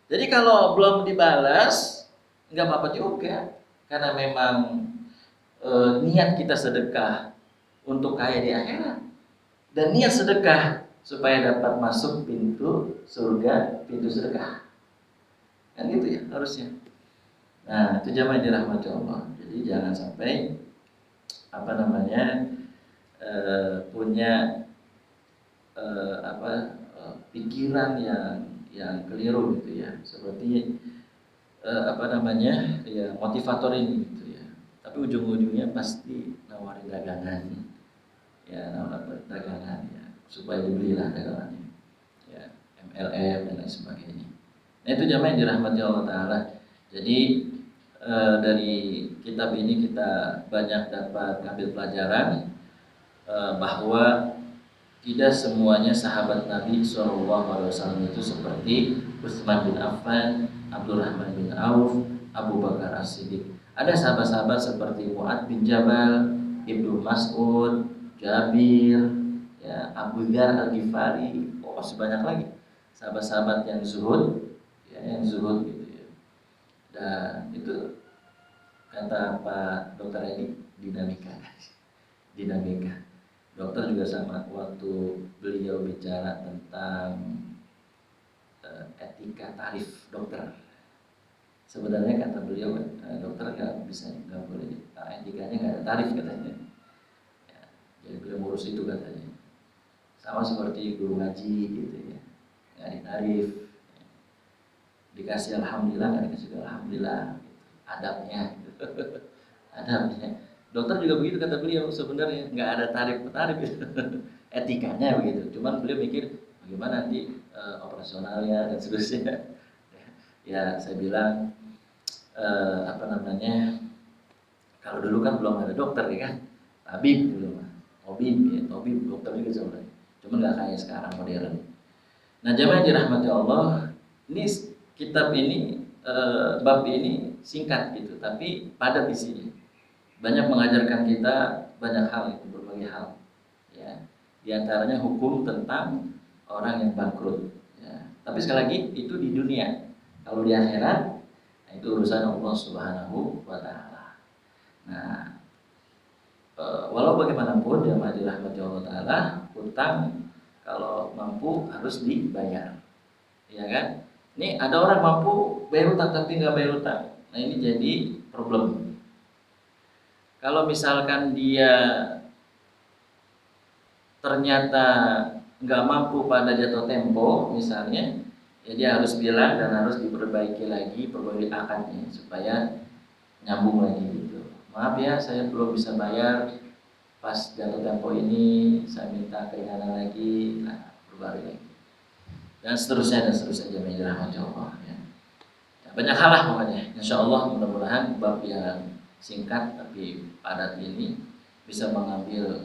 Jadi kalau belum dibalas, nggak apa-apa juga, karena memang niat kita sedekah untuk kaya di akhirat, dan niat sedekah supaya dapat masuk pintu surga, pintu sedekah, kan gitu ya harusnya. Nah itu jamaah dirahmati Allah. Jadi jangan sampai punya pikiran yang keliru gitu ya, seperti ya motivator ini gitu ya, tapi ujung-ujungnya pasti nawarin dagangan ya, supaya dibelilah dagangannya ya, MLM dan lain sebagainya. Nah itu jamaah yang dirahmati Allah Ta'ala. Jadi dari kitab ini kita banyak dapat ambil pelajaran bahwa tidak semuanya sahabat Nabi SAW itu seperti Utsman bin Affan, Abdurrahman bin Auf, Abu Bakar As-Siddiq. Ada sahabat-sahabat seperti Mu'adz bin Jabal, Ibnu Mas'ud, Jabir, ya, Abu Dzar Al-Ghifari, sebanyak lagi sahabat-sahabat yang zuhud, ya, gitu ya. Dan itu kata Pak Dokter Edi, dinamika. Dokter juga sama, waktu beliau bicara tentang etika tarif dokter, sebenarnya kata beliau dokter nggak boleh, etikanya nggak ada tarif katanya ya, jadi beliau ngurus itu katanya, sama seperti guru ngaji gitu ya, nggak ditarif, dikasih alhamdulillah, nggak dikasih alhamdulillah gitu. Adabnya dokter juga begitu kata beliau, sebenarnya nggak ada tarif gitu. Etikanya begitu, cuman beliau mikir bagaimana nanti operasionalnya dan seterusnya. Ya saya bilang kalau dulu kan belum ada dokter ya kan, tabib dulu mah, tabib dokter juga sebenarnya, cuman nggak kayak sekarang modern. Nah jamaah dirahmati Allah, Ini kitab ini bab ini singkat gitu, tapi padat isinya. Banyak mengajarkan kita banyak hal itu, berbagai hal. Ya, di antaranya hukum tentang orang yang bangkrut. Ya. Tapi sekali lagi itu di dunia. Kalau di akhirat, nah itu urusan Allah Subhanahu wa Ta'ala. Nah, walau bagaimanapun ya dirahmati Allah Ta'ala, hutang kalau mampu harus dibayar, ya kan? Ini ada orang mampu bayar hutang tapi nggak bayar hutang. Nah ini jadi problem. Kalau misalkan dia ternyata nggak mampu pada jatuh tempo misalnya, ya dia harus bilang dan harus diperbaiki lagi perbaiki akadnya supaya nyambung lagi gitu. Maaf ya saya belum bisa bayar pas jatuh tempo ini, saya minta keringanan lagi, nah perbarui lagi dan seterusnya jami'in rahmat Allah ya. Ya, banyak hal lah pokoknya. Insya Allah mudah-mudahan bab yang singkat tapi padat ini bisa mengambil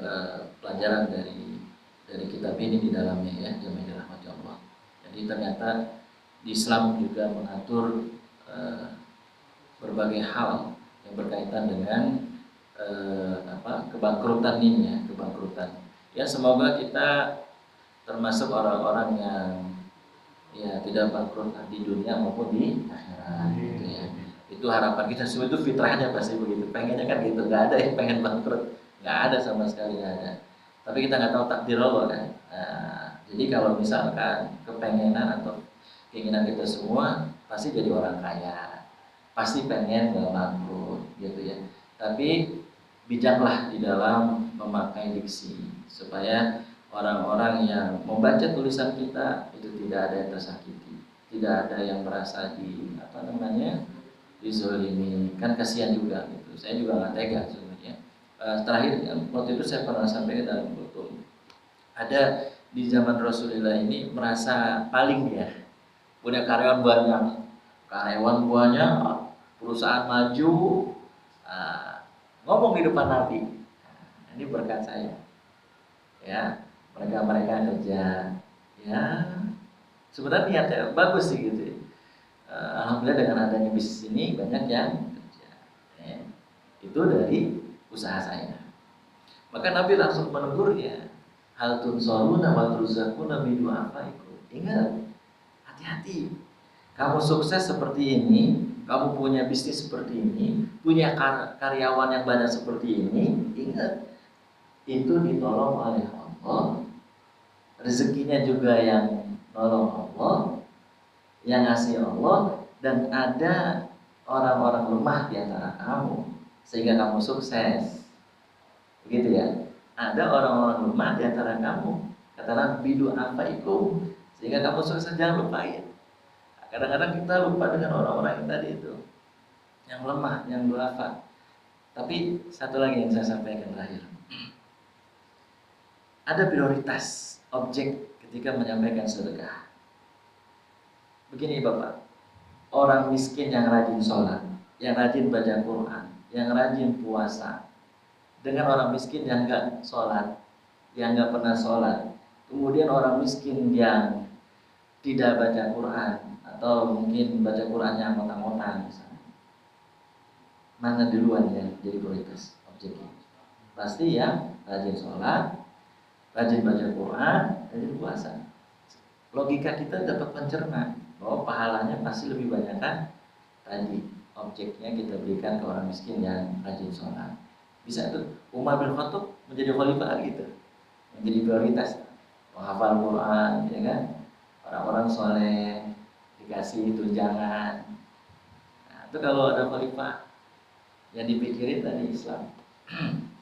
pelajaran dari kitab ini di dalamnya ya, jami'in rahmat Allah. Jadi ternyata di Islam juga mengatur berbagai hal yang berkaitan dengan kebangkrutan ini ya, kebangkrutan. Ya semoga kita termasuk orang-orang yang ya tidak bangkrut di dunia maupun di akhirat gitu ya. Itu harapan kita semua, itu fitrahnya pasti begitu. Pengennya kan gitu, nggak ada yang pengen bangkrut, nggak ada sama sekali nggak ada. Tapi kita nggak tahu takdir Allah kan. Nah, jadi kalau misalkan kepengenan atau keinginan kita semua pasti jadi orang kaya, pasti pengen nggak bangkrut gitu ya. Tapi bijaklah di dalam memakai diksi supaya orang-orang yang membaca tulisan kita itu tidak ada yang tersakiti, tidak ada yang merasa dizolimi, kan kasihan juga gitu. Saya juga nggak tega sebenarnya. Terakhir waktu itu saya pernah sampaikan dalam buku, ada di zaman Rasulullah ini merasa paling dia punya karyawan banyak, perusahaan maju, ngomong di depan Nabi. Nah, ini berkat saya, ya mereka kerja, ya sebenarnya niatnya bagus sih gitu. Alhamdulillah dengan adanya bisnis ini banyak yang kerja. Ya, itu dari usaha saya. Maka Nabi langsung menegurnya, hal tunsoruna wa turzakuna bi du'afaikum. Ingat, hati-hati. Kamu sukses seperti ini, kamu punya bisnis seperti ini, punya karyawan yang banyak seperti ini, ingat, itu ditolong oleh Allah, rezekinya juga yang nolong Allah, yang ngasih Allah, dan ada orang-orang lemah di antara kamu sehingga kamu sukses. Begitu ya. Ada orang-orang lemah di antara kamu, kata Nabi du'afaikum, sehingga kamu sukses. Jangan lupain. Kadang-kadang kita lupa dengan orang-orang yang tadi itu, yang lemah, yang duafa. Tapi satu lagi yang saya sampaikan terakhir, ada prioritas objek ketika menyampaikan sedekah. Begini Bapak, orang miskin yang rajin sholat, yang rajin baca Quran, yang rajin puasa, dengan orang miskin yang nggak sholat, yang nggak pernah sholat, kemudian orang miskin yang tidak baca Quran atau mungkin baca Qurannya ngotang-ngotang misalnya, mana duluan yang jadi prioritas objeknya? Pasti yang rajin sholat, rajin baca Quran, rajin puasa. Logika kita dapat mencerna bahwa pahalanya pasti lebih banyak kan tadi objeknya kita berikan ke orang miskin yang rajin sholat. Bisa tuh Umar bin Khattab menjadi khalifah gitu, menjadi prioritas menghafal Quran, ya kan? Orang-orang soleh dikasih tunjangan. Nah, itu kalau ada khalifah yang dipikirin tadi Islam.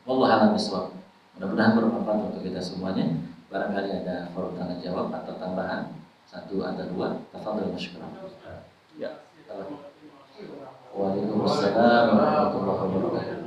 Wallahu a'lam bishawab. Mudah-mudahan bermanfaat untuk kita semuanya. Barangkali ada forum tanya jawab atau tambahan satu atau dua. Tafadhol masykurah. Ya. Waalaikumsalam warahmatullahi wabarakatuh.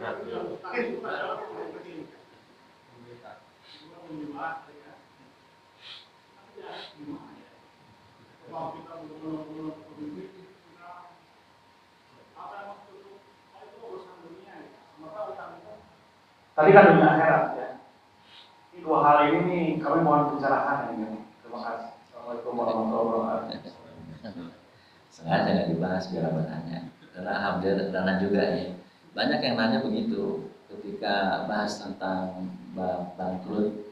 Tadi kan dunia akhirat ya. Ini dua hal ini nih kami mohon pencerahan ini. Terima kasih. Assalamualaikum warahmatullahi wabarakatuh. Sengaja nggak dibahas biar abang nanya, karena alhamdulillah dana juga ya. Banyak yang nanya begitu ketika bahas tentang bangkrut.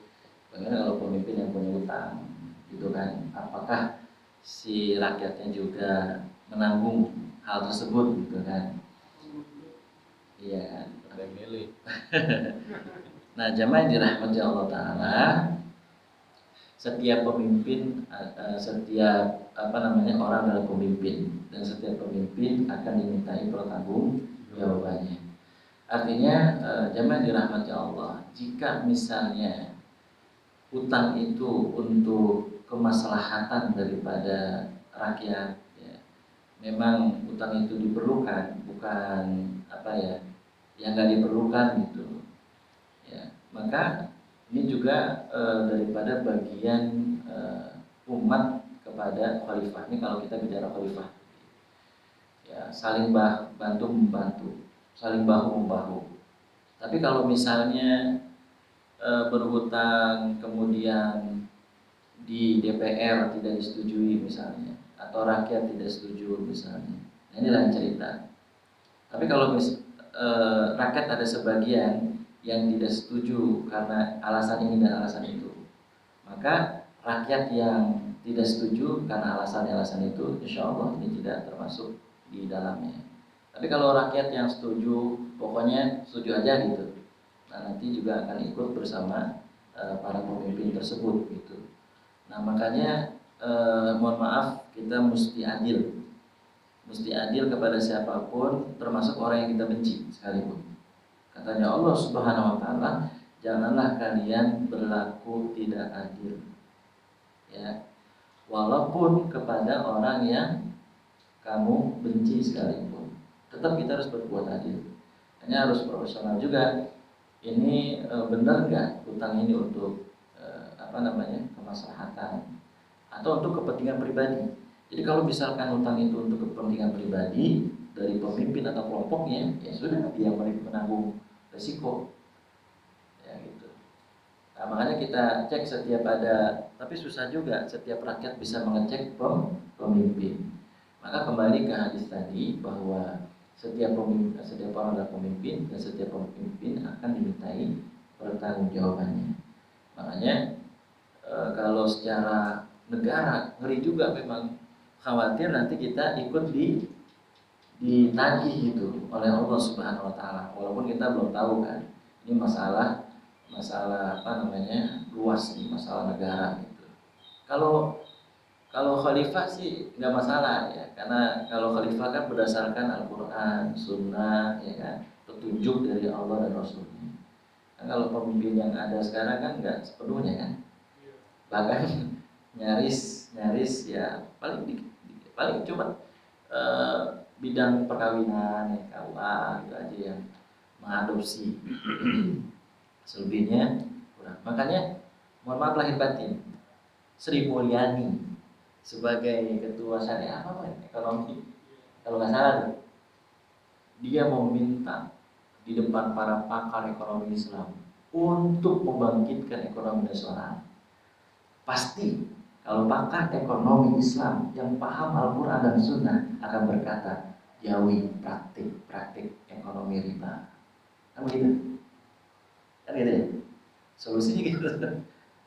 Bagaimana kalau pemimpin yang punya utang, gitu kan? Apakah si rakyatnya juga menanggung hal tersebut, gitu kan? Iya kan? Ada yang milih. Nah, jamaah yang dirahmati Allah Taala, setiap pemimpin, setiap orang adalah pemimpin, dan setiap pemimpin akan dimintai pertanggung jawabannya. Artinya, jamaah yang dirahmati Allah, jika misalnya utang itu untuk kemaslahatan daripada rakyat, ya, memang utang itu diperlukan, bukan yang nggak diperlukan gitu, ya, maka ini juga daripada bagian umat kepada khalifah. Ini kalau kita bicara khalifah, ya, saling bantu membantu, saling bahu membahu. Tapi kalau misalnya berhutang kemudian di DPR tidak disetujui misalnya, atau rakyat tidak setuju misalnya, nah ini lain cerita. Tapi kalau rakyat ada sebagian yang tidak setuju karena alasan ini dan alasan itu, maka rakyat yang tidak setuju karena alasan-alasan itu, insya Allah ini tidak termasuk di dalamnya. Tapi kalau rakyat yang setuju, pokoknya setuju aja gitu, nah nanti juga akan ikut bersama para pemimpin tersebut gitu. Nah makanya mohon maaf, kita mesti adil kepada siapapun, termasuk orang yang kita benci sekalipun. Katanya Allah Subhanahu wa taala, janganlah kalian berlaku tidak adil, ya, walaupun kepada orang yang kamu benci sekalipun, tetap kita harus berbuat adil. Hanya harus profesional juga. Ini benar nggak utang ini untuk kemaslahatan atau untuk kepentingan pribadi? Jadi kalau misalkan utang itu untuk kepentingan pribadi dari pemimpin atau kelompoknya, ya sudah, dia menanggung resiko, ya gitu. Nah, makanya kita cek tapi susah juga setiap rakyat bisa mengecek pemimpin. Maka kembali ke hadis tadi bahwa setiap orang adalah pemimpin, dan setiap pemimpin akan dimintai pertanggungjawabannya. Makanya kalau secara negara ngeri juga, memang khawatir nanti kita ikut ditagih gitu oleh Allah Subhanahu wa taala, walaupun kita belum tahu kan ini masalah luas nih, masalah negara gitu. Kalau khalifah sih nggak masalah ya, karena kalau khalifah kan berdasarkan Al-Quran, Sunnah, ya kan, petunjuk dari Allah dan Rasulnya. Nah, kalau pemimpin yang ada sekarang kan nggak sepenuhnya kan, bahkan nyaris ya paling cuma bidang perkawinan, ya, KUA gitu aja yang mengadopsi. Selebihnya kurang. Makanya mohon maaf lahir batin, Sri Mulyani sebagai ketua syariah ekonomi, kalau nggak salah, dia meminta di depan para pakar ekonomi Islam untuk membangkitkan ekonomi nasional. Pasti kalau pakar ekonomi Islam yang paham Al-Quran dan Sunnah akan berkata, jauhi praktik ekonomi riba. Kan begitu? Kan gitu ya? Solusinya gitu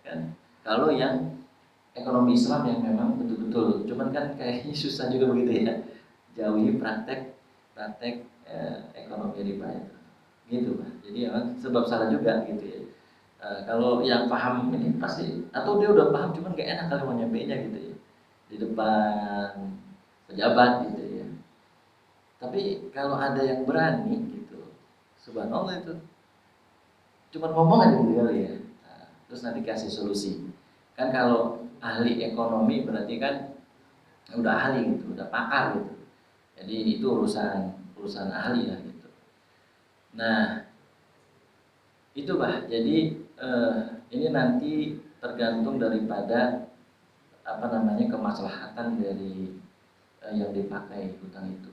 kan? Kalau yang ekonomi Islam yang memang betul-betul, cuman kan kayaknya susah juga begitu ya, jauhi praktek ekonomi riba itu, gitu Pak. Jadi memang sebab salah juga gitu ya. Kalau yang paham ini pasti, atau dia udah paham cuman gak enak kali mau nyampeinnya gitu ya di depan pejabat gitu ya. Tapi kalau ada yang berani gitu, subhanallah, itu cuman ngomong aja gitu kali ya. Nah, terus nanti kasih solusi. Kan kalau ahli ekonomi berarti kan udah ahli gitu, udah pakar gitu. Jadi itu urusan ahli lah gitu. Nah, itu Pak. Jadi ini nanti tergantung daripada apa namanya kemaslahatan dari yang dipakai hutang itu.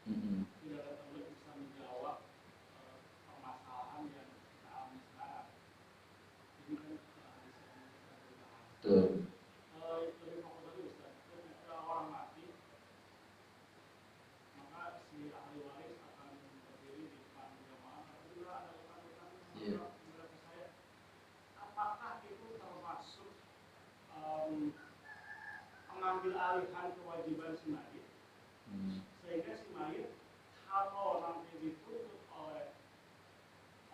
Mm-mm. Betul. Iya. Mengambil alihan kewajiban si mayit, sehingga si mayit kalau nanti dituntut oleh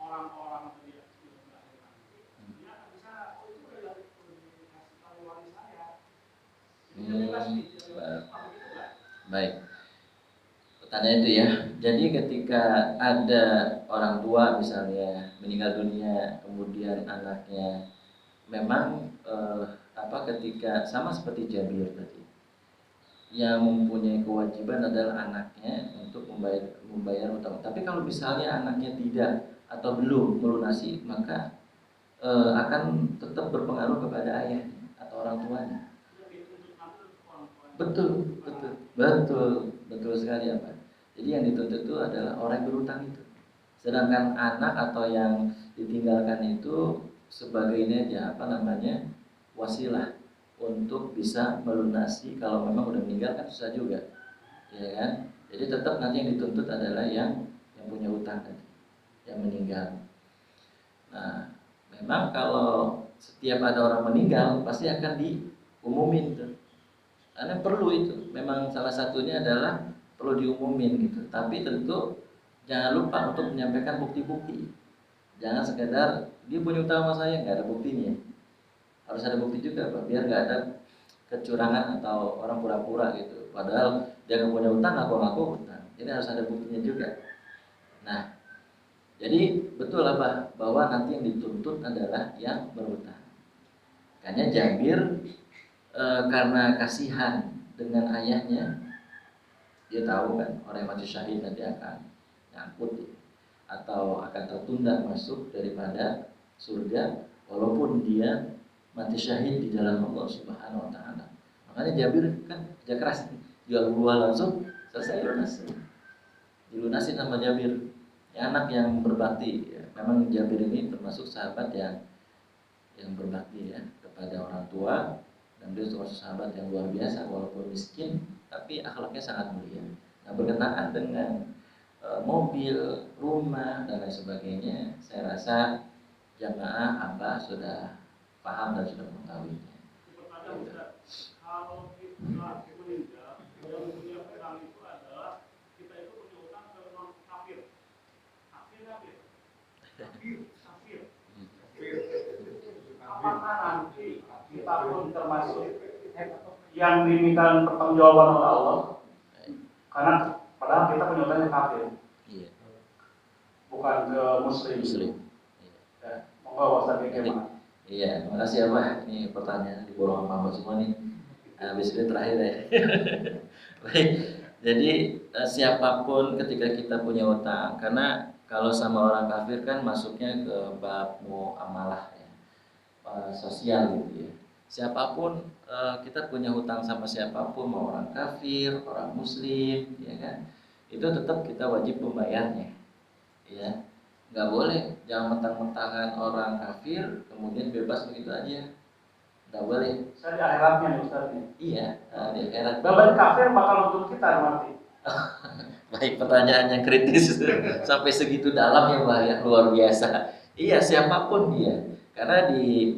orang-orang tadi yang sudah berakhir nanti, dia akan bisa, oh itu udah dikasih tahu wali saya. Jadi bebas nih, begitu nggak? Baik. Pertanyaan itu ya. Jadi ketika ada orang tua misalnya meninggal dunia, kemudian anaknya memang ketika sama seperti Jabir tadi, yang mempunyai kewajiban adalah anaknya untuk membayar utang. Tapi kalau misalnya anaknya tidak atau belum melunasi, maka akan tetap berpengaruh kepada ayahnya atau orang tuanya. Betul, betul, betul, betul sekali Pak. Jadi yang dituntut itu adalah orang yang berutang itu. Sedangkan anak atau yang ditinggalkan itu sebagai ini aja wasilah untuk bisa melunasi. Kalau memang udah meninggal kan susah juga, ya kan? Jadi tetap nanti yang dituntut adalah yang punya utang tadi, yang meninggal. Nah, memang kalau setiap ada orang meninggal pasti akan diumumin tuh. Karena perlu itu. Memang salah satunya adalah perlu diumumin gitu. Tapi tentu jangan lupa untuk menyampaikan bukti-bukti. Jangan sekedar dia punya utang sama saya nggak ada buktinya. Harus ada bukti juga Pak, biar nggak ada kecurangan atau orang pura-pura gitu. Padahal dia nggak punya utang, ngaku-ngaku utang. Ini harus ada buktinya juga. Nah, jadi betul lah Pak, bahwa nanti yang dituntut adalah yang berutang. Makanya Jabir karena kasihan dengan ayahnya, dia tahu kan orang yang mati syahid nanti akan nyangkut atau akan tertunda masuk daripada surga walaupun dia mati syahid di jalan Allah Subhanahu wa taala. Makanya Jabir kan kerja keras, jual buah langsung selesai lunasi. Dilunasi sama Jabir. Ya, anak yang berbakti ya. Memang Jabir ini termasuk sahabat yang berbakti ya kepada orang tua, dan dia termasuk sahabat yang luar biasa walaupun miskin tapi akhlaknya sangat mulia. Nah, berkenaan dengan mobil, rumah dan lain sebagainya, saya rasa jamaah Abah sudah paham dan sudah mengetahuinya. Kalau kita meninggal, yang punya utang itu adalah kita itu punya utang ke non kafir. Kafir. Apakah nanti kita pun termasuk yang diminta pertanggungjawaban oleh Allah? Karena padahal kita punya utang ke kafir. Iya. Bukan ke muslim. Ya, monggo Ustaz gimana? Iya, terima kasih Abah. Ini pertanyaan di bolongan Pak semua nih. Habis ini terakhir ya. Baik. Jadi siapapun ketika kita punya utang, karena kalau sama orang kafir kan masuknya ke bab muamalah ya, sosial gitu ya. Siapapun kita punya hutang sama siapapun, mau orang kafir, orang muslim, ya kan, itu tetap kita wajib membayarnya, ya. Nggak boleh, jangan mentang-mentangan orang kafir kemudian bebas begitu aja, nggak boleh. Saya di akhiratnya nih Ustaz. Iya, di akhirat. Bapak kafir bakal nuntut kita nanti. Baik, pertanyaan yang kritis sampai segitu dalam ya Pak, ya luar biasa. Iya, siapapun dia, karena di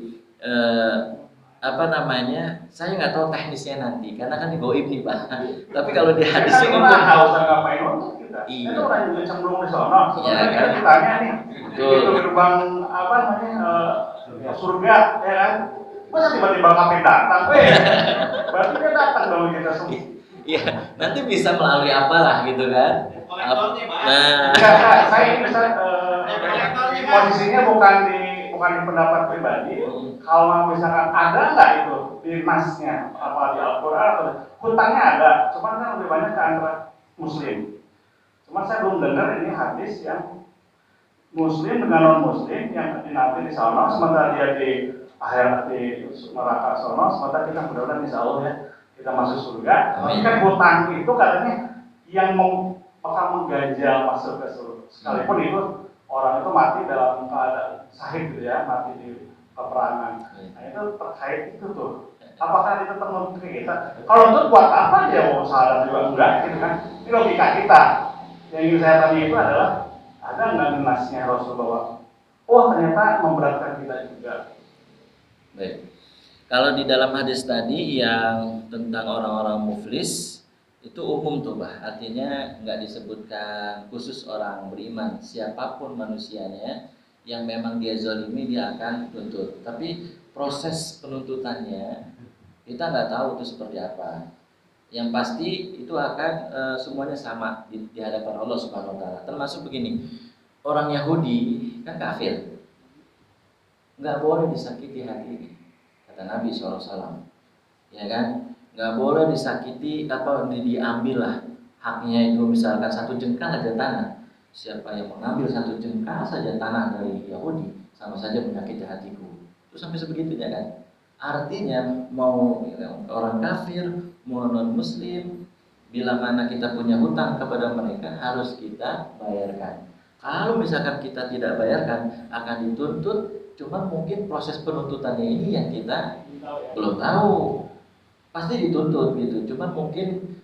saya nggak tahu teknisnya nanti, karena kan di goib nih Pak. Tapi kalau di hadis ini umum, nggak usah ngapain nuntut kita. Iya. Itu orang juga cenderung di sana. Iya, Sebenarnya kan? kita ditanya nih, Betul. itu gerbang surga, ya kan? Masa tiba-tiba kafir datang, berarti dia datang dong kita semua. iya, nanti bisa melalui apalah gitu kan? Kolektornya, Pak. Nah, Ya, saya ini bisa posisinya bukan bukan di pendapat pribadi. Kalau misalkan ada nggak itu di nasnya, apa di Al-Quran atau hutangnya ada, cuman kan lebih banyak ke antara Muslim. Cuman saya belum dengar ini hadis yang Muslim dengan non Muslim yang nanti di sana, sementara dia di akhirat di neraka sana, sementara kita mudah-mudahan insya Allah ya kita masuk surga. Tapi kan hutang itu katanya yang bakal mengganjal masuk ke surga. Sekalipun itu orang itu mati dalam keadaan sahih gitu ya, mati di peperangan. Nah itu terkait itu tuh. Apakah itu termasuk kita? Kalau itu buat apa dia mau salah juga enggak gitu kan? Ini logika kita. Yang ingin saya tanya itu adalah ada nggak nasnya Rasulullah? Oh ternyata memberatkan kita juga. Baik. Kalau di dalam hadis tadi yang tentang orang-orang muflis itu umum tuh bah, artinya nggak disebutkan khusus orang beriman, siapapun manusianya yang memang dia zalimi dia akan tuntut. Tapi proses penuntutannya kita nggak tahu itu seperti apa. Yang pasti itu akan semuanya sama di hadapan Allah Subhanahu Wa Taala. Termasuk begini, orang Yahudi kan kafir, nggak boleh disakiti hati, kata Nabi SAW, ya kan? Nggak boleh disakiti atau diambil lah haknya itu misalkan satu jengkal aja tanah. Siapa yang mengambil satu jengkal saja tanah dari Yahudi sama saja menyakiti hatiku. Itu sampai sebegitunya kan? Artinya mau orang kafir, mau non muslim, bila mana kita punya hutang kepada mereka harus kita bayarkan. Kalau misalkan kita tidak bayarkan akan dituntut, cuma mungkin proses penuntutannya ini yang kita belum tahu. Pasti dituntut gitu, cuma mungkin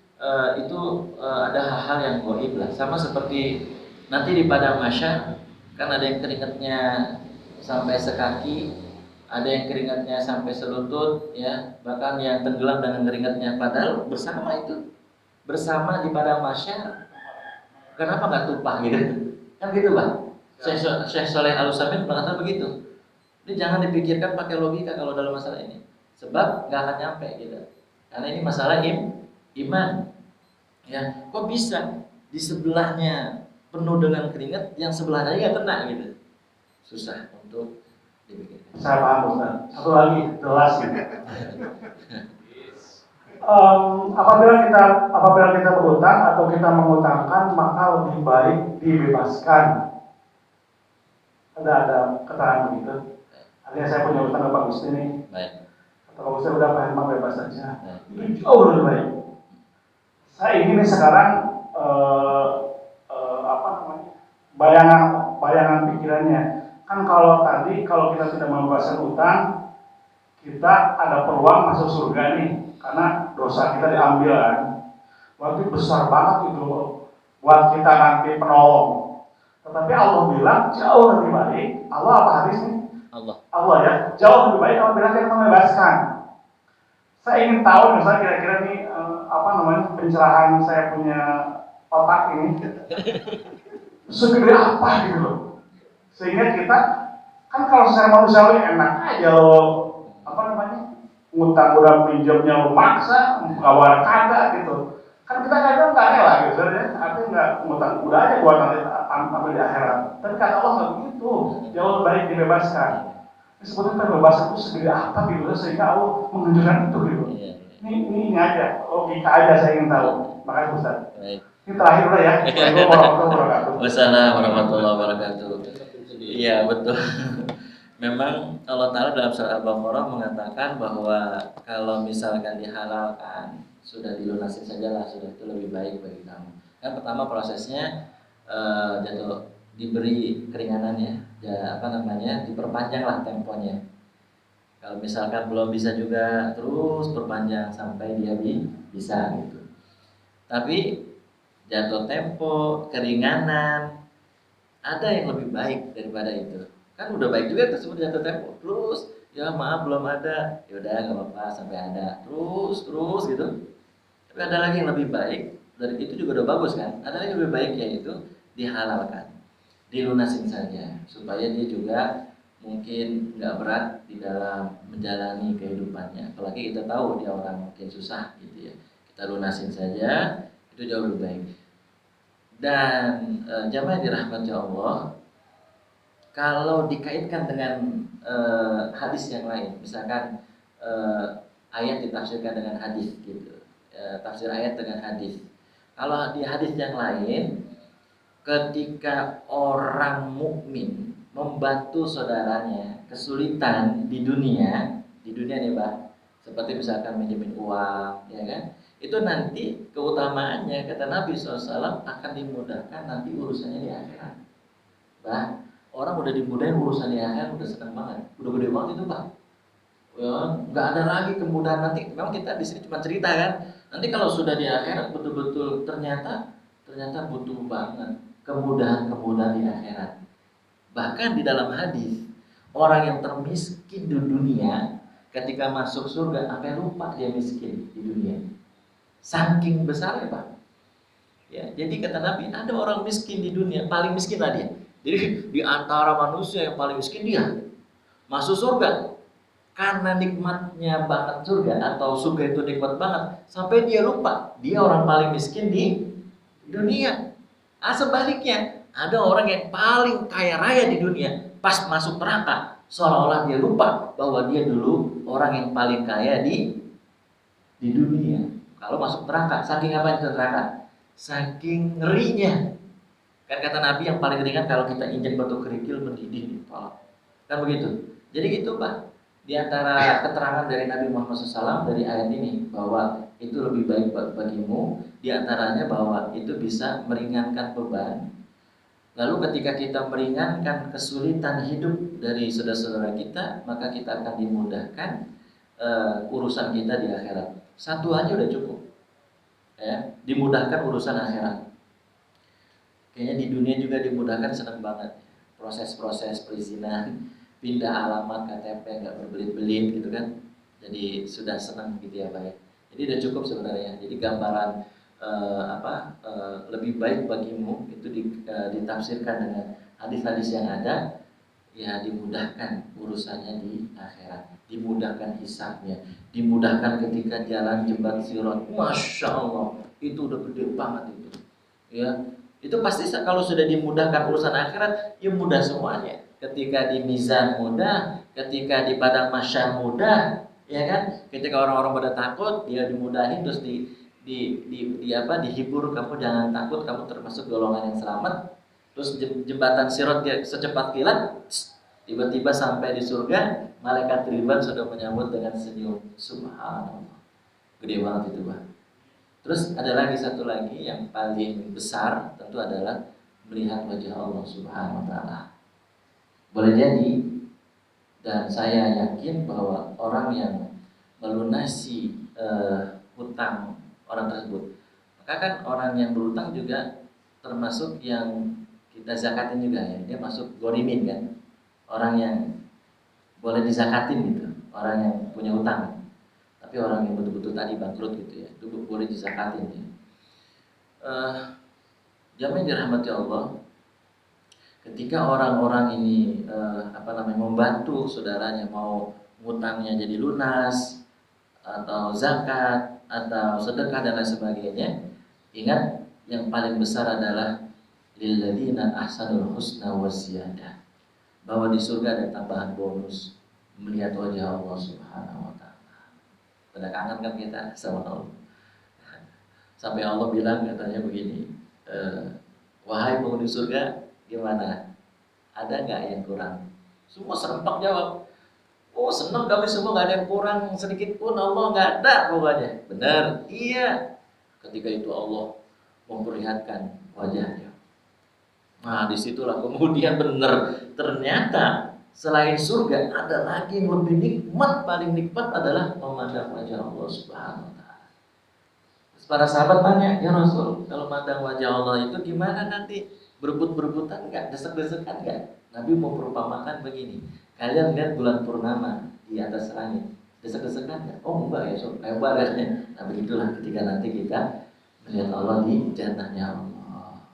itu ada hal-hal yang gaib lah. Sama seperti nanti di padang mahsyar kan ada yang keringatnya sampai sekaki, ada yang keringatnya sampai selutut, ya, bahkan yang tenggelam dengan keringatnya, padahal bersama itu, bersama di padang mahsyar. Kenapa nggak tumpah gitu? Kan gitu bang. Syekh Saleh Al-Utsaimin berkata begitu. Ini jangan dipikirkan pakai logika kalau dalam masalah ini, sebab nggak akan nyampe gitu. Karena ini masalah iman. Ya, kok bisa di sebelahnya penuh dengan keringat, yang sebelahnya nggak kena gitu? Susah untuk dipikirkan. Saya paham Ustaz. Satu lagi jelas gitu. Apabila kita berhutang atau kita mengutangkan, maka lebih baik dibebaskan. Ada keterangan begitu. Artinya saya punya hutang ke Pak Gusti nih. Baik. Kata Pak Gusti udah Pak Herman bebas saja. Itu jauh lebih baik. Saya ingin sekarang bayangan pikirannya. Kan kalau tadi kalau kita tidak membebaskan utang, kita ada peluang masuk surga nih, karena dosa kita diambil kan. Berarti besar banget itu buat kita nanti penolong. Tetapi Allah bilang jauh lebih baik. Allah apa hadis nih? Allah ya, jauh lebih baik apabila kita membebaskan. Saya ingin tahu misalnya kira-kira nih pencerahan saya punya otak ini segede apa gitu loh. Sehingga kita kan kalau secara manusiawi enak aja loh ngutang udah pinjamnya lo maksa, kawan kagak gitu. Kan kita kadang nggak rela gitu ya, artinya nggak ngutang udah aja buat nanti sampai di akhirat. Tapi kata Allah nggak begitu, jauh baik dibebaskan. Ini sebetulnya pembebasan itu segede apa gitu sehingga Allah menunjukkan itu gitu. Ini aja logika aja saya ingin tahu. Makasih Ustaz. Ini terakhir udah ya. Wassalamualaikum warahmatullahi wabarakatuh. Iya betul. Memang Allah Ta'ala dalam surah Al-Baqarah mengatakan bahwa kalau misalkan dihalalkan, sudah dilunasi sajalah, sudah itu lebih baik bagi kamu. Yang pertama prosesnya jatuh diberi keringanannya, diperpanjanglah temponya. Kalau misalkan belum bisa juga terus perpanjang sampai dia bisa gitu. Tapi jatuh tempo, keringanan, ada yang lebih baik daripada itu. Kan udah baik juga tersebut jatuh tempo, terus ya maaf belum ada, ya udah nggak apa-apa sampai ada, terus gitu. Tapi ada lagi yang lebih baik dari itu juga udah bagus kan. Ada lagi yang lebih baik yaitu dihalalkan, dilunasin saja supaya dia juga mungkin nggak berat di dalam menjalani kehidupannya. Apalagi kita tahu dia orang mungkin susah gitu ya, kita lunasin saja itu jauh lebih baik. Dan jamaah dirahmati Allah, kalau dikaitkan dengan hadis yang lain, misalkan ayat ditafsirkan dengan hadis gitu, tafsir ayat dengan hadis. Kalau di hadis yang lain, ketika orang mukmin membantu saudaranya kesulitan di dunia nih Pak, seperti misalkan minjemin uang, ya kan? Itu nanti keutamaannya kata Nabi SAW akan dimudahkan nanti urusannya di akhirat. Bah, orang udah dimudahin urusan di akhirat udah senang banget, udah gede banget itu Pak. Ya, nggak ada lagi kemudahan nanti. Memang kita di sini cuma cerita kan. Nanti kalau sudah di akhirat betul-betul ternyata butuh banget kemudahan-kemudahan di akhirat. Bahkan di dalam hadis, orang yang termiskin di dunia ketika masuk surga sampai lupa dia miskin di dunia. Saking besarnya Pak. Ya, jadi kata Nabi, ada orang miskin di dunia, paling miskin lah dia. Jadi di antara manusia yang paling miskin dia masuk surga. Karena nikmatnya banget surga atau surga itu nikmat banget sampai dia lupa dia orang paling miskin di dunia. Sebaliknya ada orang yang paling kaya raya di dunia pas masuk neraka seolah-olah dia lupa bahwa dia dulu orang yang paling kaya di dunia. Kalau masuk neraka, saking apa itu neraka? Saking ngerinya. Kan kata Nabi yang paling ringan kalau kita injak batu kerikil mendidih di kepala. Kan begitu. Jadi gitu Pak. Di antara keterangan dari Nabi Muhammad SAW dari ayat ini bahwa itu lebih baik bagimu, di antaranya bahwa itu bisa meringankan beban. Lalu ketika kita meringankan kesulitan hidup dari saudara-saudara kita, maka kita akan dimudahkan urusan kita di akhirat. Satu aja udah cukup, ya, dimudahkan urusan akhirat. Kayaknya di dunia juga dimudahkan, senang banget. Proses-proses perizinan, pindah alamat KTP nggak berbelit-belit gitu kan, jadi sudah senang gitu ya Pak ya. Jadi udah cukup sebenarnya. Jadi gambaran lebih baik bagimu itu ditafsirkan dengan hadis-hadis yang ada, ya dimudahkan urusannya di akhirat, dimudahkan hisabnya, dimudahkan ketika jalan jembatan sirat. Masya Allah itu udah gede banget itu, ya. Itu pasti kalau sudah dimudahkan urusan akhirat, ya mudah semuanya. Ketika di mizan mudah, ketika di padang mahsyar mudah, ya kan? Ketika orang-orang pada takut, dia dimudahin terus dihibur, kamu jangan takut, kamu termasuk golongan yang selamat. Terus jembatan sirat dia secepat kilat, tiba-tiba sampai di surga, malaikat Ridwan sudah menyambut dengan senyum. Subhanallah. Gede banget itu, Pak. Terus ada lagi satu lagi yang paling besar tentu adalah melihat wajah Allah Subhanahu wa taala. Boleh jadi, dan saya yakin bahwa orang yang melunasi hutang orang tersebut, maka kan orang yang berhutang juga termasuk yang kita zakatin juga ya, dia masuk gorimin kan, orang yang boleh dizakatin gitu, orang yang punya hutang. Tapi orang yang betul-betul tadi bangkrut gitu ya, itu boleh dizakatin ya. Jamaah yang dirahmati Allah, ketika orang-orang ini membantu saudaranya, mau ngutangnya jadi lunas atau zakat atau sedekah dan lain sebagainya, ingat yang paling besar adalah lilladzina ahsanul husna wa ziyadah, bahwa di surga ada tambahan bonus melihat wajah Allah Subhanahu wa taala. Pada kangen kan kita sama Allah. Sampai Allah bilang katanya begini, wahai penghuni surga, gimana? Ada nggak yang kurang? Semua serempak jawab, oh senang kami semua, nggak ada yang kurang sedikit pun, Allah nggak ada pokoknya. Benar, iya. Ketika itu Allah memperlihatkan wajahnya. Nah disitulah kemudian benar, ternyata selain surga ada lagi yang lebih nikmat, paling nikmat adalah memandang wajah Allah Subhanahu wa taala. Para sahabat tanya, ya Rasul, kalau memandang wajah Allah itu gimana nanti? Berebut-berebutan enggak? Desek-desekan enggak? Nabi mau perumpamakan begini, kalian lihat bulan purnama di atas langit, desek-desekan enggak? Oh enggak ya, so lebar ya. Nah begitulah ketika nanti kita melihat Allah di jannahnya Allah.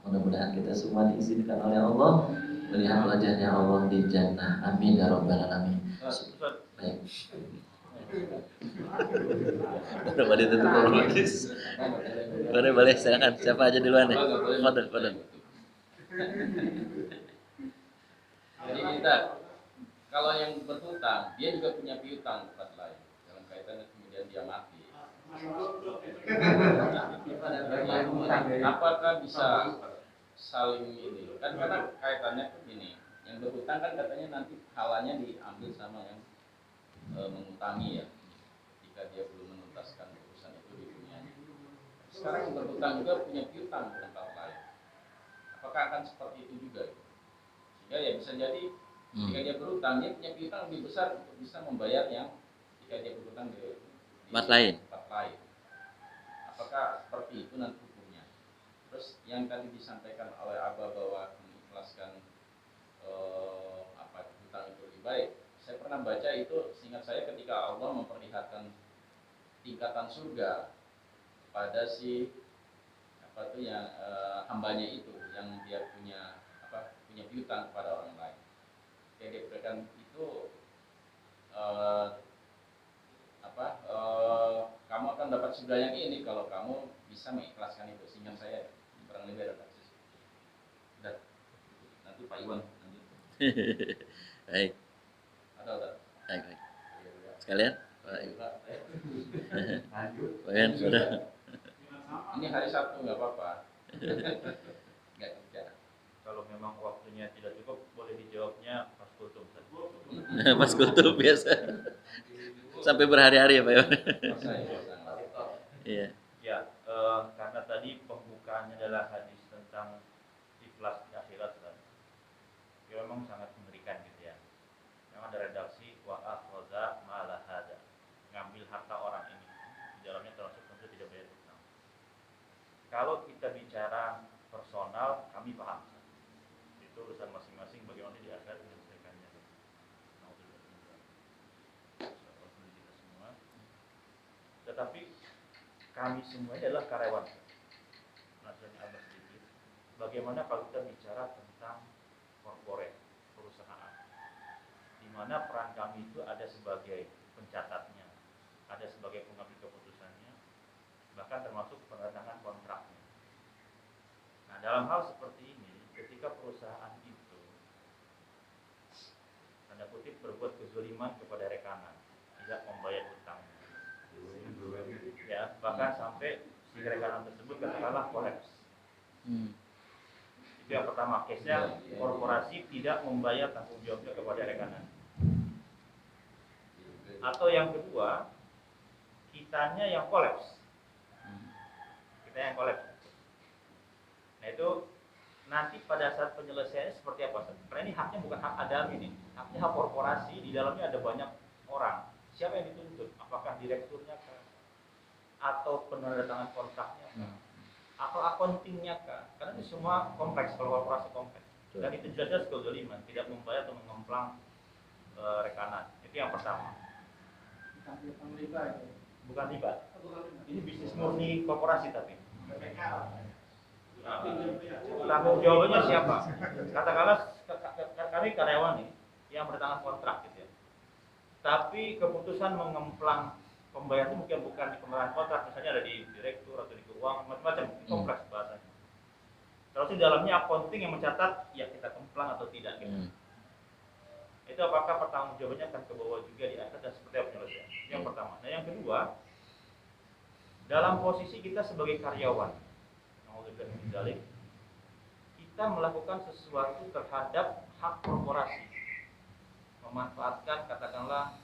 Mudah-mudahan kita semua diizinkan oleh Allah melihat wajahnya Allah di jannah. Amin ya rabbal alamin. Baik. Udah ditutup otomatis. Boleh silakan. Siapa aja duluan ya? Fadil. Jadi kita kalau yang berhutang, dia juga punya piutang tempat lain. Dalam kaitannya kemudian dia mati. Apakah bisa saling ini? Kan karena kaitannya begini. Yang berhutang kan katanya nanti halanya diambil sama yang mengutangi ya. Jika dia belum menuntaskan urusan itu di dunianya. Sekarang yang berhutang juga punya piutang di tempat lain. Apakah akan seperti itu juga? Sehingga ya bisa jadi jika dia berhutang, dia punya piutang lebih besar untuk bisa membayar yang jika dia berhutang di tempat lain. Apakah seperti itu nanti hukumnya? Terus yang tadi disampaikan oleh Abah bahwa mengikhlaskan hutang itu lebih baik. Saya pernah baca itu, seingat saya ketika Allah memperlihatkan tingkatan surga pada si yang hambanya itu yang dia punya piutang kepada orang lain. Yang dia berikan itu kamu akan dapat surga yang ini kalau kamu bisa mengikhlaskan itu. Sehingga saya kurang lebih ada kasus. Dan nanti Pak Iwan nanti. Baik. Ada. Baik. Sekalian, Pak Iwan sudah. Ini hari Sabtu nggak apa-apa. Nggak kerja. Kalau memang waktunya tidak cukup, boleh dijawabnya pas kultum. Pas kultum biasa. Sampai berhari-hari ya Pak Iwan. Iya. Ya, karena tadi pembukaannya adalah hadis tentang ikhlas di akhirat kan. Ya memang sangat mengerikan gitu ya. Memang ada redaksi wa akhadha mala hada. Ngambil harta orang ini. Di dalamnya termasuk tentu tidak bayar hutang. Kalau kita bicara personal, kami paham. Itu urusan masing-masing bagaimana di akhirat menyelesaikannya. Tetapi kami semua adalah karyawan. Nasihatnya agak sedikit. Bagaimana kalau kita bicara tentang corporate, perusahaan, di mana peran kami itu ada sebagai pencatatnya, ada sebagai pengambil keputusannya, bahkan termasuk penandatangan kontraknya. Nah, dalam hal seperti ini, ketika perusahaan itu tanda kutip berbuat kezaliman kepada rekanan, tidak membayar hutangnya, ya bahkan sampai si rekanan tersebut katakanlah kolaps. Itu yang pertama, case-nya korporasi tidak membayar tanggung jawabnya kepada rekanan. Atau yang kedua, kitanya yang kolaps. Kita yang kolaps. Nah itu nanti pada saat penyelesaiannya seperti apa? Karena ini haknya bukan hak Adam ini, haknya hak korporasi, di dalamnya ada banyak orang. Siapa yang dituntut? Apakah direkturnya kah? Atau penandatangan kontraknya kah? Atau accountingnya kah? Karena ini semua kompleks, kalau korporasi kompleks. Dan itu jelas-jelas kezaliman, tidak membayar atau mengemplang rekanan. Itu yang pertama. Bukan riba. Ini bisnis murni korporasi tapi. Tanggung jawabannya siapa? Katakanlah kami karyawan nih yang bertangan kontrak gitu ya. Tapi keputusan mengemplang pembayaran itu mungkin bukan di pembayaran kontrak, misalnya ada di direktur atau di keuangan, macam-macam, kompleks bahasanya. Terus di dalamnya accounting yang mencatat ya kita kemplang atau tidak gitu. Itu apakah pertanggung jawabannya akan ke bawah juga di akhir dan seperti apa penyelesaian? Yang pertama. Nah yang kedua, dalam posisi kita sebagai karyawan, kita melakukan sesuatu terhadap hak korporasi, memanfaatkan katakanlah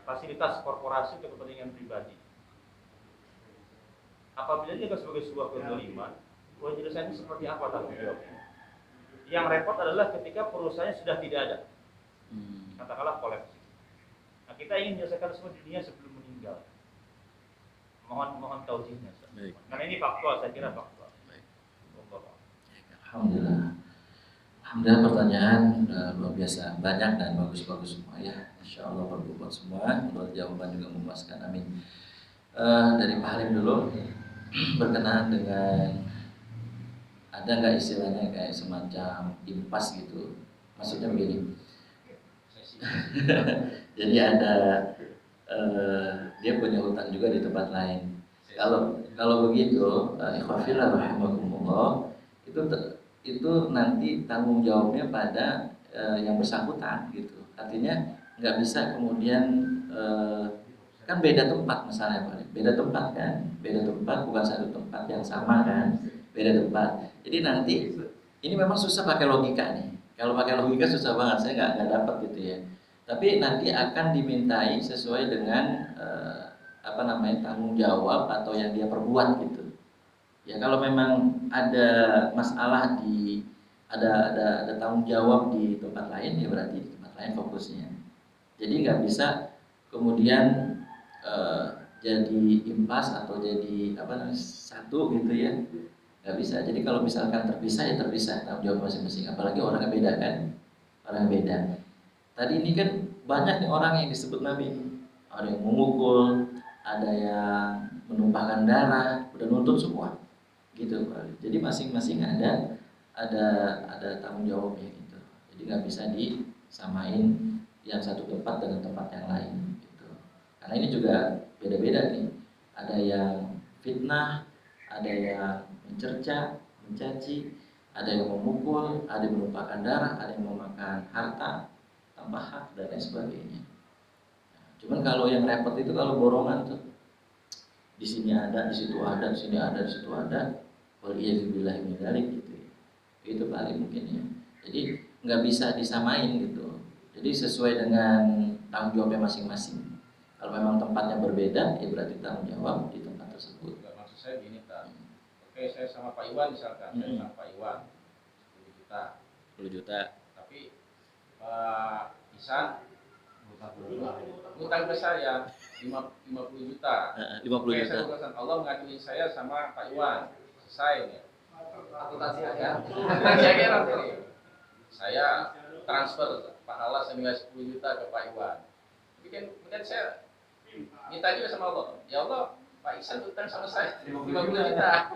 fasilitas korporasi untuk kepentingan pribadi. Apabila dia sebagai sebuah kezaliman, penyelesaiannya seperti apa tanggung jawabnya? Yang repot adalah ketika perusahaannya sudah tidak ada, katakanlah kolaps. Nah kita ingin menyelesaikan semua dirinya sebelum meninggal. Mohon tausiahnya. Karena ini faktual, saya kira faktual. Alhamdulillah. Alhamdulillah pertanyaan luar biasa, banyak dan bagus-bagus semua ya. Insya Allah berbobot semua, kalau jawaban juga memuaskan, amin. Dari Pak Halim dulu, berkenaan dengan ada nggak istilahnya kayak semacam impas gitu, maksudnya begini. Jadi ada dia punya hutang juga di tempat lain. Kalau begitu, ikhwafillah rahimakumullah, itu nanti tanggung jawabnya pada yang bersangkutan gitu. Artinya nggak bisa kemudian kan beda tempat misalnya Pak, beda tempat kan, beda tempat bukan satu tempat yang sama kan, beda tempat. Jadi nanti ini memang susah pakai logika nih. Kalau pakai logika susah banget, saya nggak dapat gitu ya. Tapi nanti akan dimintai sesuai dengan apa namanya tanggung jawab atau yang dia perbuat gitu. Ya kalau memang ada masalah di ada tanggung jawab di tempat lain ya berarti di tempat lain fokusnya. Jadi nggak bisa kemudian jadi impas atau jadi apa namanya satu gitu ya, nggak bisa. Jadi kalau misalkan terpisah ya terpisah tanggung jawab masing-masing. Apalagi orangnya beda kan, orang beda. Tadi ini kan banyak nih orang yang disebut Nabi. Ada yang memukul, ada yang menumpahkan darah, udah nuntut semua, gitu. Jadi masing-masing ada tanggung jawabnya gitu. Jadi nggak bisa disamain yang satu tempat dengan tempat yang lain. Karena ini juga beda-beda nih. Ada yang fitnah, ada yang mencerca, mencaci, ada yang memukul, ada yang menumpahkan darah, ada yang memakan harta tanpa hak dan lain sebagainya. Cuman kalau yang repot itu kalau borongan tuh, di sini ada, di situ ada, di sini ada, di situ ada, waliyadzubillah min dzalik gitu. Itu paling mungkin ya. Jadi nggak bisa disamain gitu. Jadi sesuai dengan tanggung jawabnya masing-masing. Kalau memang tempatnya berbeda, ya berarti tanggung jawab di tempat tersebut. Enggak, maksud saya gini kan. Oke, saya sama Pak Iwan misalkan, saya sama Pak Iwan 10 juta. 10 juta. Tapi Pak Isan utang ke saya 50 juta. 50 Oke, juta. saya urusan Allah mengadili saya sama Pak Iwan. Selesai nih. Akuntansi aja. Saya transfer pahala senilai 10 juta ke Pak Iwan. Kemudian saya minta juga sama Allah, ya Allah, Pak Ihsan utang sama saya 50 juta.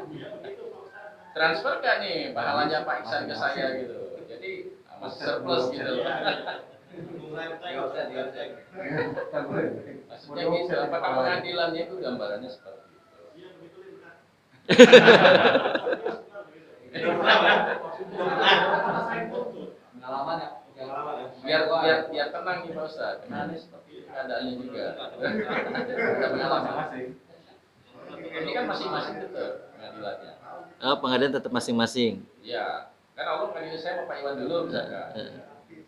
Transfer gak nih pahalanya Pak Ihsan ke saya gitu. Jadi masih surplus gitu. Maksudnya gitu, apakah pengadilannya itu gambarannya seperti itu? Pengalaman ya. Biar tenang nih Pak Ustaz. Karena ini seperti keadaannya juga. Ada pengalaman. Ini kan masing-masing tetap pengadilannya. Oh, pengadilan tetap masing-masing. Ya, kan Allah mengadili saya sama Pak Iwan dulu misalkan.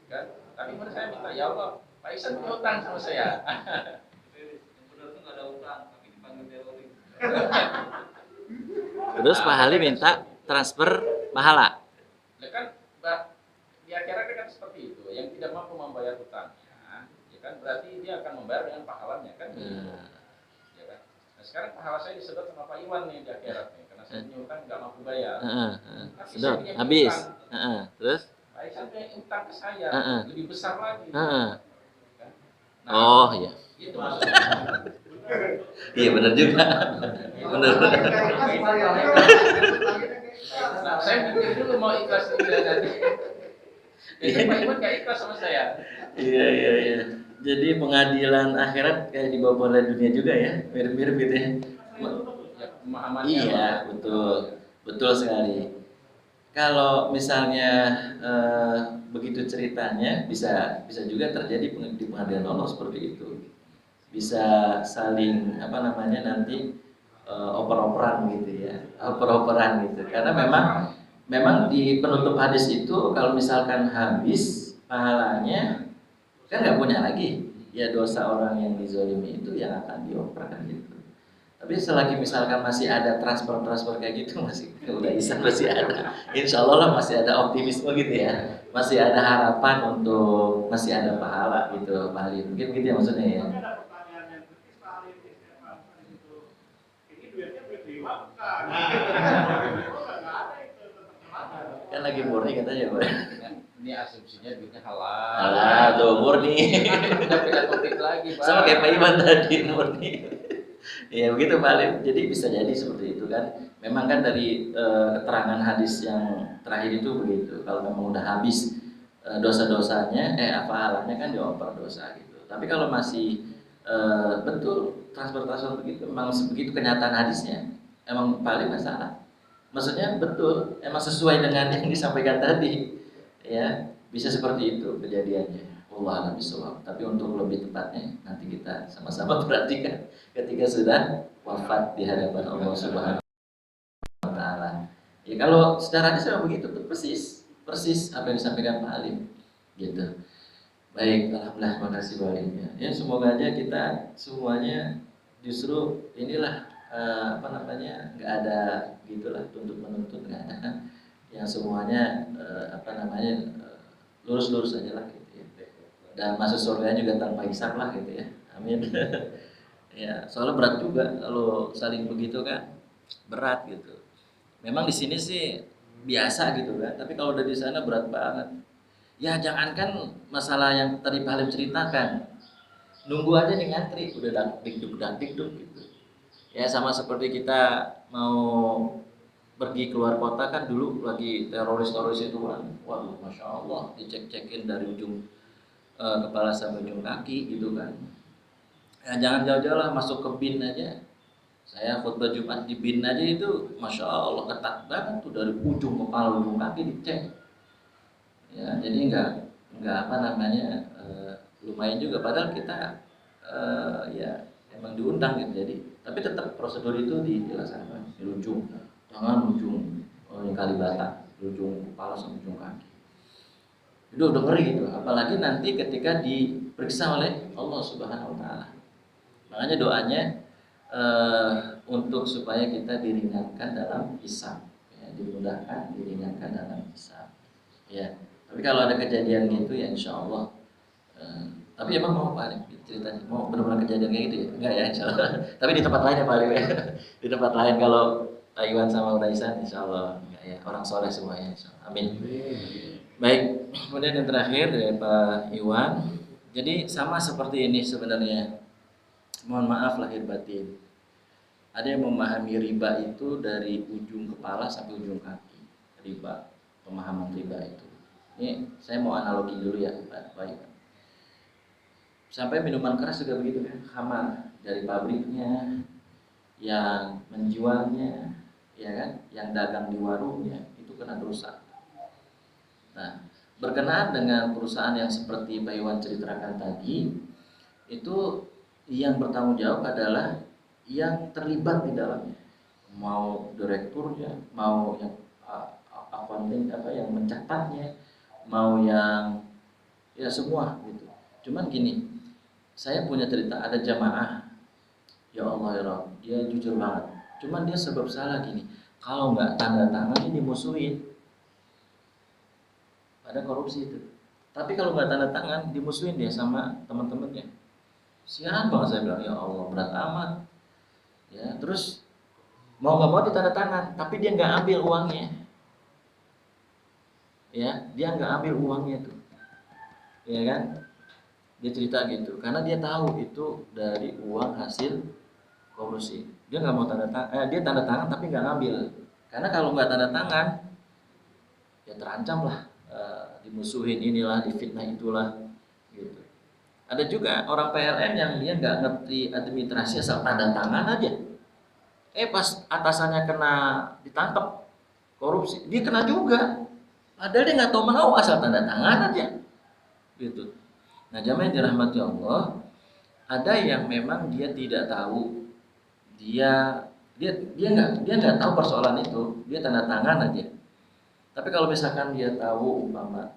Kan? Tapi menurut saya minta, ya Allah, Pak Ihsan punya utang sama saya. Benar tuh nggak ada utang, tapi dipanggil teroris. Terus Pak Hali minta transfer pahala. Nah, kan di akhirat kan seperti itu, yang tidak mampu membayar hutangnya, ya kan berarti dia akan membayar dengan pahalanya kan. Ya kan? Nah, sekarang pahala saya disedot sama Pak Iwan nih di akhirat nih, karena saya punya utang nggak mampu bayar. Tapi saya Sedot, punya habis. utang. Terus? Pak Ihsan punya utang ke saya lebih besar lagi. Kan? Nah, Oh iya. itu maksudnya. Iya benar juga. Benar. Nah, saya mikir dulu mau ikhlas tidak nanti. Jadi Pak Iwan gak ikhlas sama saya. Iya. Jadi pengadilan akhirat kayak di bawah dunia juga ya, mirip-mirip gitu ya. Ya, pemahamannya. Iya, betul sekali. Kalau misalnya begitu ceritanya, bisa juga terjadi di pengadilan Allah seperti itu. Bisa saling nanti oper-operan gitu ya, oper-operan gitu. Karena memang di penutup hadis itu kalau misalkan habis pahalanya kan nggak punya lagi, ya dosa orang yang dizolimi itu yang akan dioper kan gitu. Tapi selagi misalkan masih ada transfer kayak gitu udah Ihsan masih ada, insya Allah lah masih ada optimisme gitu ya, masih ada harapan untuk masih ada pahala gitu Pak Ali, mungkin gitu ya maksudnya ya. Ada pertanyaan yang kritis Pak Ali itu. Ini duitnya duit dewa bukan? Nggak ada itu tetap. Kan lagi murni katanya Pak. Ini asumsinya duitnya halal. Alah tuh murni. Udah beda topik lagi Pak. Sama kayak Pak Iwan tadi murni. Ya begitu Pak Alim. Jadi bisa jadi seperti itu kan. Memang kan dari keterangan hadis yang terakhir itu begitu. Kalau memang udah habis dosa-dosanya, pahalanya kan dioper dosa gitu. Tapi kalau masih betul transfer begitu, memang begitu kenyataan hadisnya, emang paling masalah. Maksudnya betul, emang sesuai dengan yang disampaikan tadi, ya bisa seperti itu kejadiannya. Allah alam bisawab. Tapi untuk lebih tepatnya nanti kita sama-sama perhatikan ketika sudah wafat di hadapan Allah Subhanahu wa Ta'ala. Ya kalau secara hadis memang begitu tuh, persis apa yang disampaikan Pak Alim, gitu. Baik, alhamdulillah, makasih Pak Alim. Ya semoga aja kita semuanya justru inilah apa namanya, nggak ada gitulah tuntut menuntut, nggak ada, yang semuanya apa namanya lurus-lurus aja lah gitu ya, dan masuk surga juga tanpa hisab lah gitu ya, amin. Ya soalnya berat juga kalau saling begitu kan, berat gitu. Memang di sini sih biasa gitu kan, tapi kalau udah di sana berat banget. Ya jangankan masalah yang tadi Pak Halim ceritakan, nunggu aja nih ngantri udah dakdikduk gitu. Ya sama seperti kita mau pergi keluar kota kan, dulu lagi teroris itu kan, waduh masya Allah dicek-cekin dari ujung kepala sampai ujung kaki gitu kan. Ya jangan jauh-jauh lah, masuk ke BIN aja. Saya khutbah Jumat di BIN aja itu masya Allah ketat banget tuh, dari ujung kepala ujung kaki dicek. Ya jadi nggak apa namanya lumayan juga, padahal kita ya emang diundang gitu, jadi tapi tetap prosedur itu dilaksanakan di ujung tangan, ujung yang Kalibata, di ujung kepala sampai ujung kaki. Itu udah ngeri gitu, apalagi nanti ketika diperiksa oleh Allah Subhanahu wa Ta'ala. Makanya doanya untuk supaya kita diringankan dalam hisab, ya, dimudahkan, diringankan dalam hisab. Ya, tapi kalau ada kejadian gitu ya insya Allah. Tapi emang mau Pak Alim ceritanya, mau benar-benar kejadian kayak gitu ya? Enggak ya insya Allah. Tapi di tempat lain ya Pak Alim ya. Di tempat lain kalau Pak Iwan sama Unaisan insya Allah enggak ya, orang soleh semuanya insya Allah. Amin. Baik, kemudian yang terakhir dari Pak Iwan. Jadi sama seperti ini sebenarnya. Mohon maaf lahir batin. Ada yang memahami riba itu dari ujung kepala sampai ujung kaki. Riba, pemahaman riba itu. Ini saya mau analogi dulu ya Pak Iwan. Sampai minuman keras juga begitu kan, khamar, dari pabriknya, yang menjualnya, ya kan, yang dagang di warungnya itu kena dosa. Nah, berkenaan dengan perusahaan yang seperti Pak Iwan ceritakan tadi, itu yang bertanggung jawab adalah yang terlibat di dalamnya, mau direkturnya, mau yang accounting apa yang mencatatnya, mau yang ya semua gitu. Cuman gini, saya punya cerita, ada jamaah, ya Allah ya Rabb, dia jujur banget. Cuman dia sebab salah gini, kalau nggak tanda tangan ini dimusuhin. Ada korupsi itu. Tapi kalau nggak tanda tangan dimusuhin dia sama teman-temannya. Sian banget, saya bilang ya Allah berat amat. Ya terus mau nggak mau ditanda tangan, tapi dia nggak ambil uangnya. Ya dia nggak ambil uangnya tuh. Ya kan? Dia cerita gitu, karena dia tahu itu dari uang hasil korupsi. Dia nggak mau tanda tangan, dia tanda tangan tapi nggak ngambil. Karena kalau nggak tanda tangan, ya terancam lah, dimusuhin inilah, difitnah itulah, gitu. Ada juga orang PLN yang dia nggak ngerti administrasi, asal tanda tangan aja. Pas atasannya kena ditangkap korupsi, dia kena juga. Padahal dia nggak tahu menahu, asal tanda tangan aja, gitu. Nah, jamaah yang dirahmati Allah, ada yang memang dia tidak tahu, dia nggak tahu persoalan itu, dia tanda tangan aja. Tapi kalau misalkan dia tahu umpama,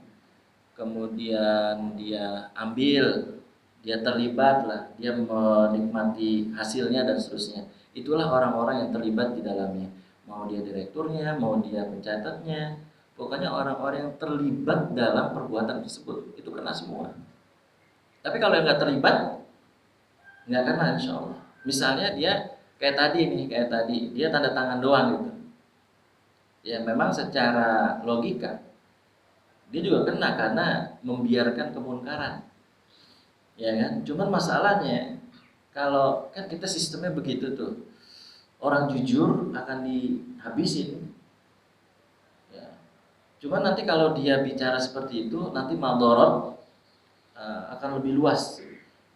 kemudian dia ambil, dia terlibat lah, dia menikmati hasilnya dan seterusnya, itulah orang-orang yang terlibat di dalamnya. Mau dia direkturnya, mau dia pencatatnya, pokoknya orang-orang yang terlibat dalam perbuatan tersebut itu kena semua. Tapi kalau yang nggak terlibat, nggak kena insya Allah. Misalnya dia kayak tadi dia tanda tangan doang gitu. Ya memang secara logika dia juga kena karena membiarkan kemungkaran. Ya kan? Cuman masalahnya kalau kan kita sistemnya begitu tuh, orang jujur akan dihabisin. Ya. Cuman nanti kalau dia bicara seperti itu, nanti madorot akan lebih luas.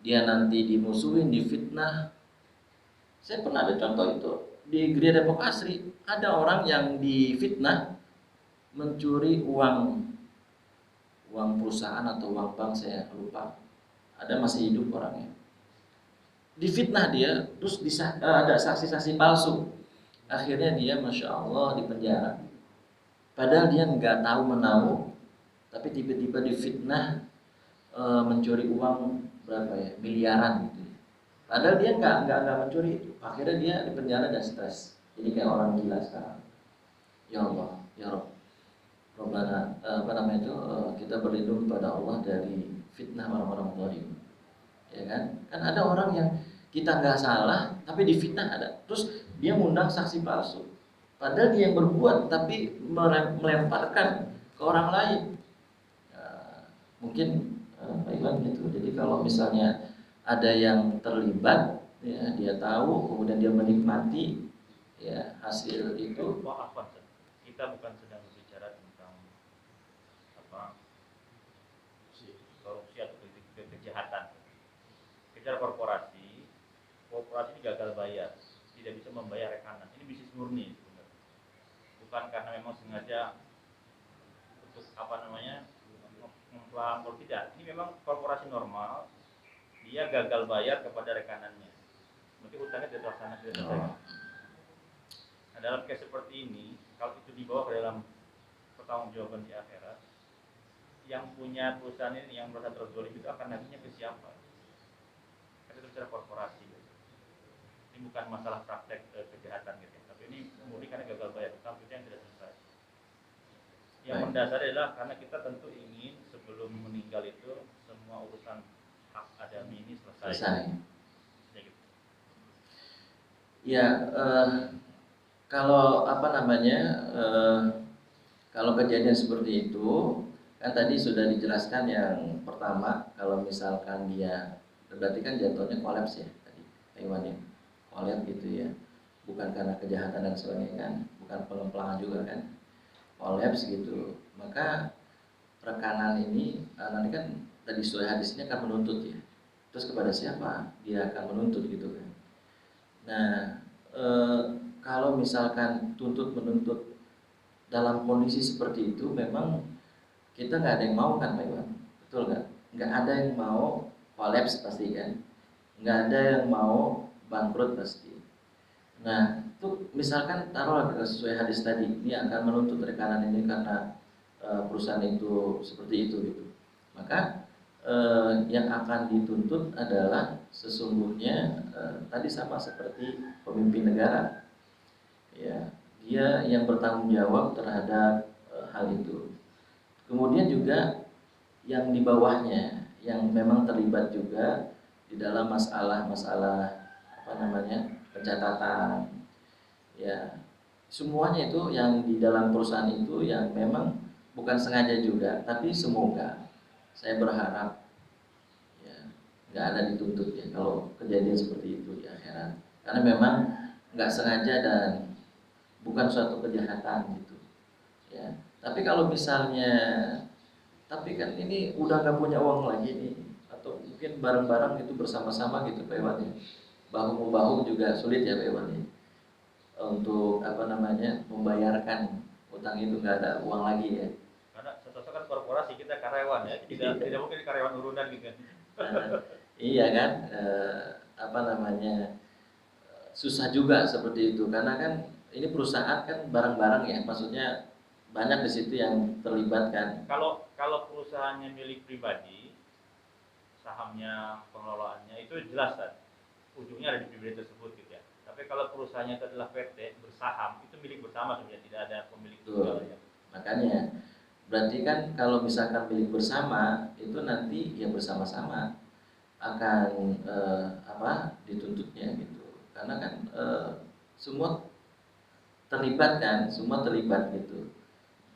Dia nanti dimusuhin, difitnah. Saya pernah ada contoh itu di Gereja Depok Asri ada orang yang difitnah mencuri uang perusahaan atau uang bank, saya lupa. Ada, masih hidup orangnya. Difitnah dia, terus ada saksi-saksi palsu. Akhirnya dia, masya Allah, dipenjara. Padahal dia nggak tahu menahu, tapi tiba-tiba difitnah mencuri uang berapa ya, miliaran gitu. Padahal dia nggak mencuri itu. Akhirnya dia dipenjara dan stres. Jadi kayak orang gila sekarang. Ya Allah, ya Rabb. Rabbana, kita berlindung kepada Allah dari fitnah orang-orang zalim. Ya kan? Kan ada orang yang kita nggak salah, tapi difitnah ada. Terus dia ngundang saksi palsu. Padahal dia yang berbuat, tapi melemparkan ke orang lain. Ya, mungkin Pak Iwan gitu. Jadi kalau misalnya ada yang terlibat, ya dia tahu, kemudian dia menikmati ya hasil itu. Maaf, kita bukan sedang berbicara tentang apa korupsi atau kejahatan. Kejar korporasi ini gagal bayar, tidak bisa membayar rekanan. Ini bisnis murni sebenarnya. Bukan karena memang sengaja untuk mempelanggar, tidak. Ini memang korporasi normal, dia gagal bayar kepada rekanannya. Berarti hutangnya tidak terlaksana, tidak selesai. Nah, dalam case seperti ini, kalau itu dibawa ke dalam pertanggungjawaban di akhirat, yang punya perusahaan ini, yang merasa terzolim itu akan nantinya ke siapa? Kita bicara korporasi. Ini bukan masalah praktek kejahatan gitu, tapi ini murni karena gagal bayar hutang yang tidak selesai. Yang mendasar adalah karena kita tentu ingin sebelum meninggal itu semua urusan hak adami ini selesai. Ya, gitu. Ya, kalau kalau kejadian seperti itu, kan tadi sudah dijelaskan yang pertama, kalau misalkan dia, berarti kan jatuhnya kolaps ya tadi, hewannya kolaps gitu ya, bukan karena kejahatan dan sebagainya kan, bukan pengemplangan juga kan, kolaps gitu. Maka rekanan ini nanti kan tadi sesuai hadisnya akan menuntut ya, terus kepada siapa dia akan menuntut gitu kan. Nah, kalau misalkan tuntut menuntut dalam kondisi seperti itu, memang kita nggak ada yang mau kan Pak Iwan, betul nggak? Nggak ada yang mau kolaps pasti kan, nggak ada yang mau bangkrut pasti. Nah, itu misalkan taruhlah sesuai hadis tadi, dia akan menuntut rekanan ini karena perusahaan itu seperti itu gitu. Maka yang akan dituntut adalah sesungguhnya tadi sama seperti pemimpin negara, ya, dia yang bertanggung jawab terhadap hal itu. Kemudian juga yang di bawahnya yang memang terlibat juga di dalam masalah pencatatan, ya, semuanya itu yang di dalam perusahaan itu yang memang bukan sengaja juga, tapi semoga saya berharap ya nggak ada dituntut ya kalau kejadian seperti itu di akhirat, karena memang nggak sengaja dan bukan suatu kejahatan gitu ya. Tapi kalau misalnya, tapi kan ini udah nggak punya uang lagi nih, atau mungkin bareng-bareng itu bersama-sama gitu Pak Iwan ya, bahu-membahu juga sulit ya Pak Iwan ya, untuk membayarkan utang itu, nggak ada uang lagi ya. Karena sosok kan korporasi, kita karyawan ya, tidak mungkin karyawan urunan gitu kan. Iya kan, susah juga seperti itu, karena kan ini perusahaan kan bareng-bareng ya, maksudnya banyak di situ yang terlibat kan. Kalau perusahaannya milik pribadi, sahamnya, pengelolaannya itu jelas kan, ujungnya ada di pribadi tersebut gitu ya. Tapi kalau perusahaannya itu adalah PT bersaham, itu milik bersama sebenarnya, tidak ada pemilik tunggal ya. Makanya berarti kan kalau misalkan milik bersama itu nanti yang bersama-sama akan dituntutnya gitu, karena kan semua terlibat gitu,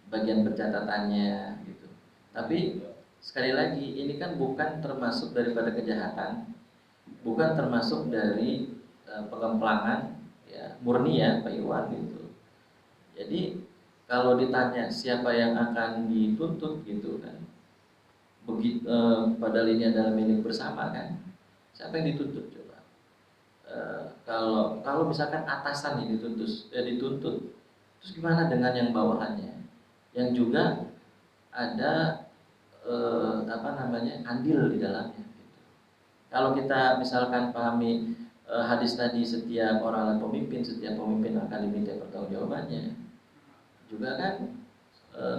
bagian pencatatannya gitu. Tapi sekali lagi ini kan bukan termasuk daripada kejahatan, bukan termasuk dari pengemplangan ya, murni ya Pak Iwan gitu. Jadi kalau ditanya siapa yang akan dituntut gitu kan, padahal ini adalah milik bersama kan, siapa yang dituntut coba? kalau misalkan atasan ini dituntut, terus gimana dengan yang bawahannya, yang juga ada andil di dalamnya. Gitu. Kalau kita misalkan pahami hadis tadi, setiap orang setiap pemimpin akan diminta pertanggungjawabannya, juga kan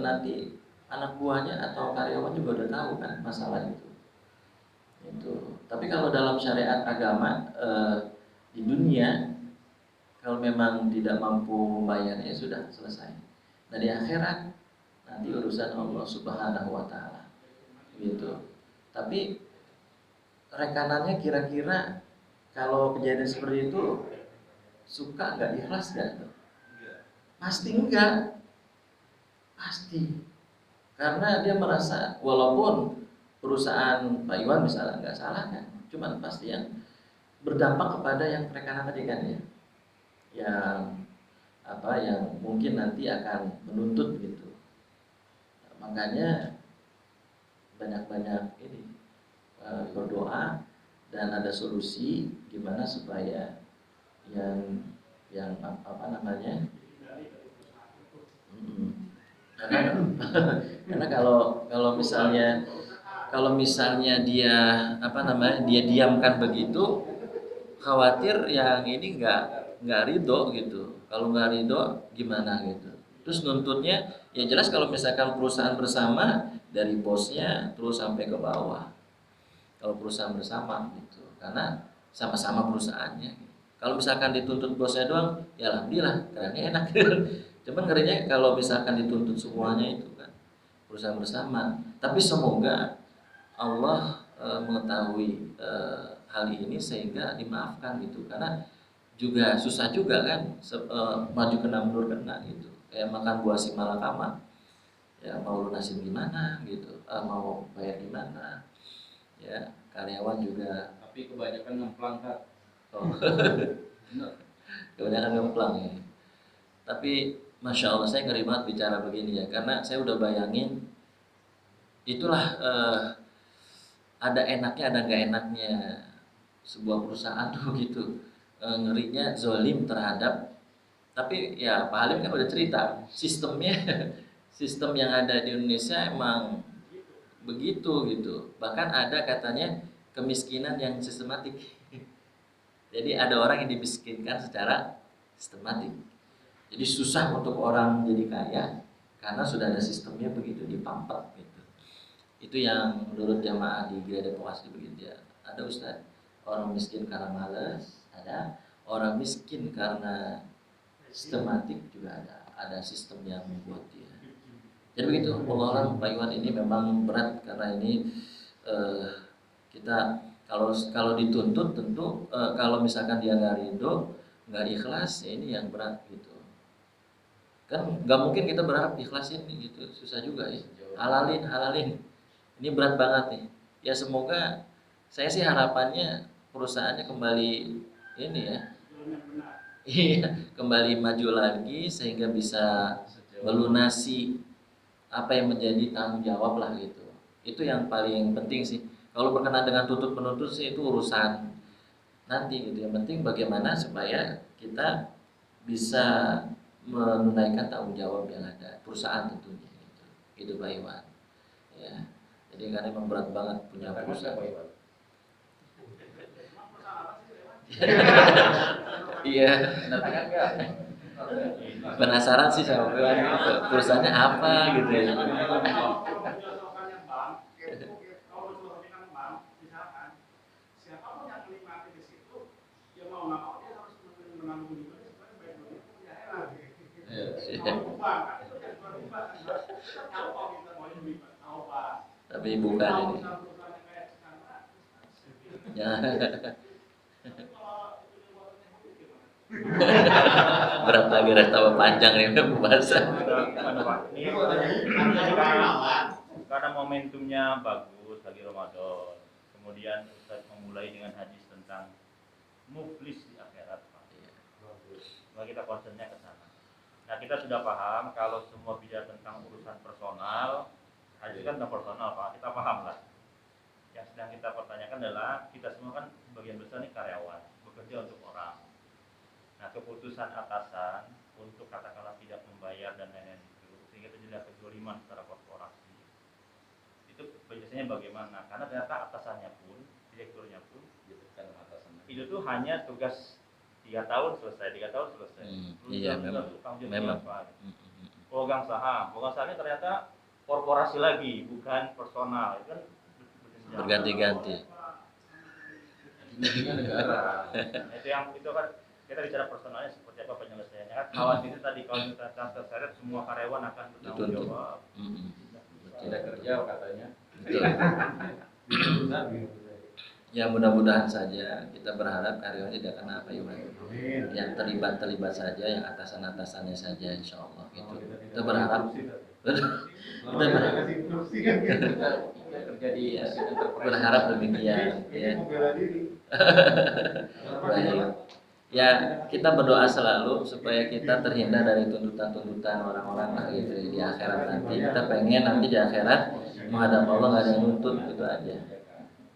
nanti anak buahnya atau karyawan juga udah tahu kan masalah itu. Tapi kalau dalam syariat agama di dunia, kalau memang tidak mampu membayarnya sudah selesai. Nah di akhirat nanti urusan Allah Subhanahu wa taala. Gitu. Tapi rekanannya kira-kira kalau kejadian seperti itu suka nggak, ikhlas nggak? Pasti enggak. Pasti. Karena dia merasa walaupun perusahaan Pak Iwan misalnya nggak salah kan, cuman pasti yang berdampak kepada yang rekanan tadi kan ya, yang mungkin nanti akan menuntut gitu. Makanya banyak-banyak ini berdoa dan ada solusi gimana supaya yang karena kalau misalnya dia dia diamkan begitu, khawatir yang ini nggak ridho gitu. Kalau nggak ridho gimana gitu. Terus nuntutnya ya jelas kalau misalkan perusahaan bersama dari bosnya terus sampai ke bawah. Kalau perusahaan bersama gitu, karena sama-sama perusahaannya. Kalau misalkan dituntut bosnya doang, ya alhamdulillah, kerennya enak. Cuman ngerinya kalau misalkan dituntut semuanya itu kan perusahaan bersama. Tapi semoga Allah mengetahui hal ini sehingga dimaafkan gitu, karena juga susah juga kan maju kena mundur kena gitu, kayak makan buah si malakama ya, mau lunasin gimana gitu, mau bayar gimana ya, karyawan juga Tapi kebanyakan ngemplang Kak. kebanyakan ngemplang ya. Tapi masya Allah saya ngeri banget bicara begini ya, karena saya udah bayangin itulah ada enaknya ada nggak enaknya sebuah perusahaan tuh gitu. Ngerinya zolim terhadap, tapi ya Pak Halim kan udah cerita sistemnya sistem yang ada di Indonesia emang begitu gitu. Bahkan ada katanya kemiskinan yang sistematik. Jadi ada orang yang dimiskinkan secara sistematik. Jadi susah untuk orang jadi kaya karena sudah ada sistemnya begitu, dipampet gitu. Itu yang menurut jamaah di Gereja Pawasli begitu ya. Ada Ustaz, orang miskin karena malas, ada orang miskin karena sistematik juga ada sistem yang membuat dia. Jadi begitu, Allah Pak Iwan ini memang berat karena ini kita kalau dituntut tentu kalau misalkan dia nggak ridho, nggak ikhlas, ya ini yang berat gitu. Kan nggak mungkin kita berharap ikhlasin gitu, susah juga ya. Halalin. Ini berat banget nih. Ya semoga saya sih harapannya perusahaannya kembali ini ya. Iya, kembali maju lagi sehingga bisa melunasi apa yang menjadi tanggung jawab lah gitu. Itu yang paling penting sih. Kalau berkenaan dengan tuntut menuntut sih itu urusan nanti gitu. Yang penting bagaimana supaya kita bisa menunaikan tanggung jawab yang ada perusahaan tentunya gitu. Itu Pak Iwan. Ya. Jadi karena memang berat banget punya perusahaan. Iya. Penasaran sih sama perusahaannya apa gitu ya. Siapapun yang menikmati di situ, dia mau nggak mau dia harus menanggung juga supaya baik dunia punya heran. Kalau bank kan itu yang berubah kan, kita tahu kalau kita mau berubah, tahu Pak. Tapi bukan ini. Ya. Berat lagi tambah panjang nih pembahasan. Karena momentumnya bagus lagi Ramadan. Kemudian Ustaz memulai dengan hadis tentang muflis di akhirat. Maka kita concernnya ke sana. Nah kita sudah paham kalau semua bicara tentang urusan personal, hadis kan tentang personal Pak, kita paham lah. Yang sedang kita pertanyakan adalah kita semua kan sebagian besar nih karyawan, bekerja untuk orang. keputusan atasan untuk katakanlah tidak membayar dan lain-lain itu sehingga terjadi kezaliman secara korporasi, itu biasanya bagaimana? Karena ternyata atasannya pun, direkturnya pun Ditekan atasannya. itu tuh hanya tugas 3 tahun selesai, 3 tahun selesai. Iya, memang. Memang. Pemegang sahamnya ternyata korporasi lagi, bukan personal, itu kan Berganti-ganti. Negara. Itu kan kita bicara personalnya seperti apa penyelesaiannya kan. Khawatir tadi kalau kita terseret semua karyawan akan bertanggung Dituntut. jawab. Tidak kerja katanya. Betul. Ya mudah-mudahan saja kita berharap karyawan tidak kena apa Iwan. Yang terlibat saja, yang atasan-atasannya saja insya Allah gitu. Kita berharap Kerja di ya, enterprise. berharap demikian ya. Baik. Ya kita berdoa selalu supaya kita terhindar dari tuntutan-tuntutan orang-orang lah gitu di akhirat nanti. Kita pengen nanti di akhirat menghadap Allah nggak ada yang nuntut, itu aja.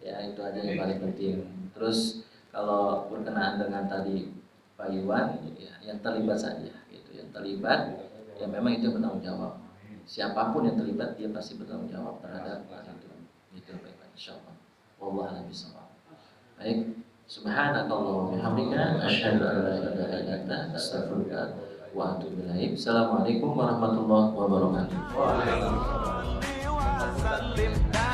Ya itu aja yang paling penting. Terus kalau berkenaan dengan tadi Pak Iwan, ya, yang terlibat saja, gitu. Yang terlibat, ya memang itu bertanggung jawab. Siapapun yang terlibat, dia pasti bertanggung jawab terhadap hal itu. Gitu Pak Iwan, insyaallah. Wallahu a'lam bishawab. Baik, subhanakallah wa bihamdika asyhadu an la ilaha illa anta astaghfiruka wa atubu ilaik. Assalamualaikum warahmatullahi wabarakatuh. وصل وسلم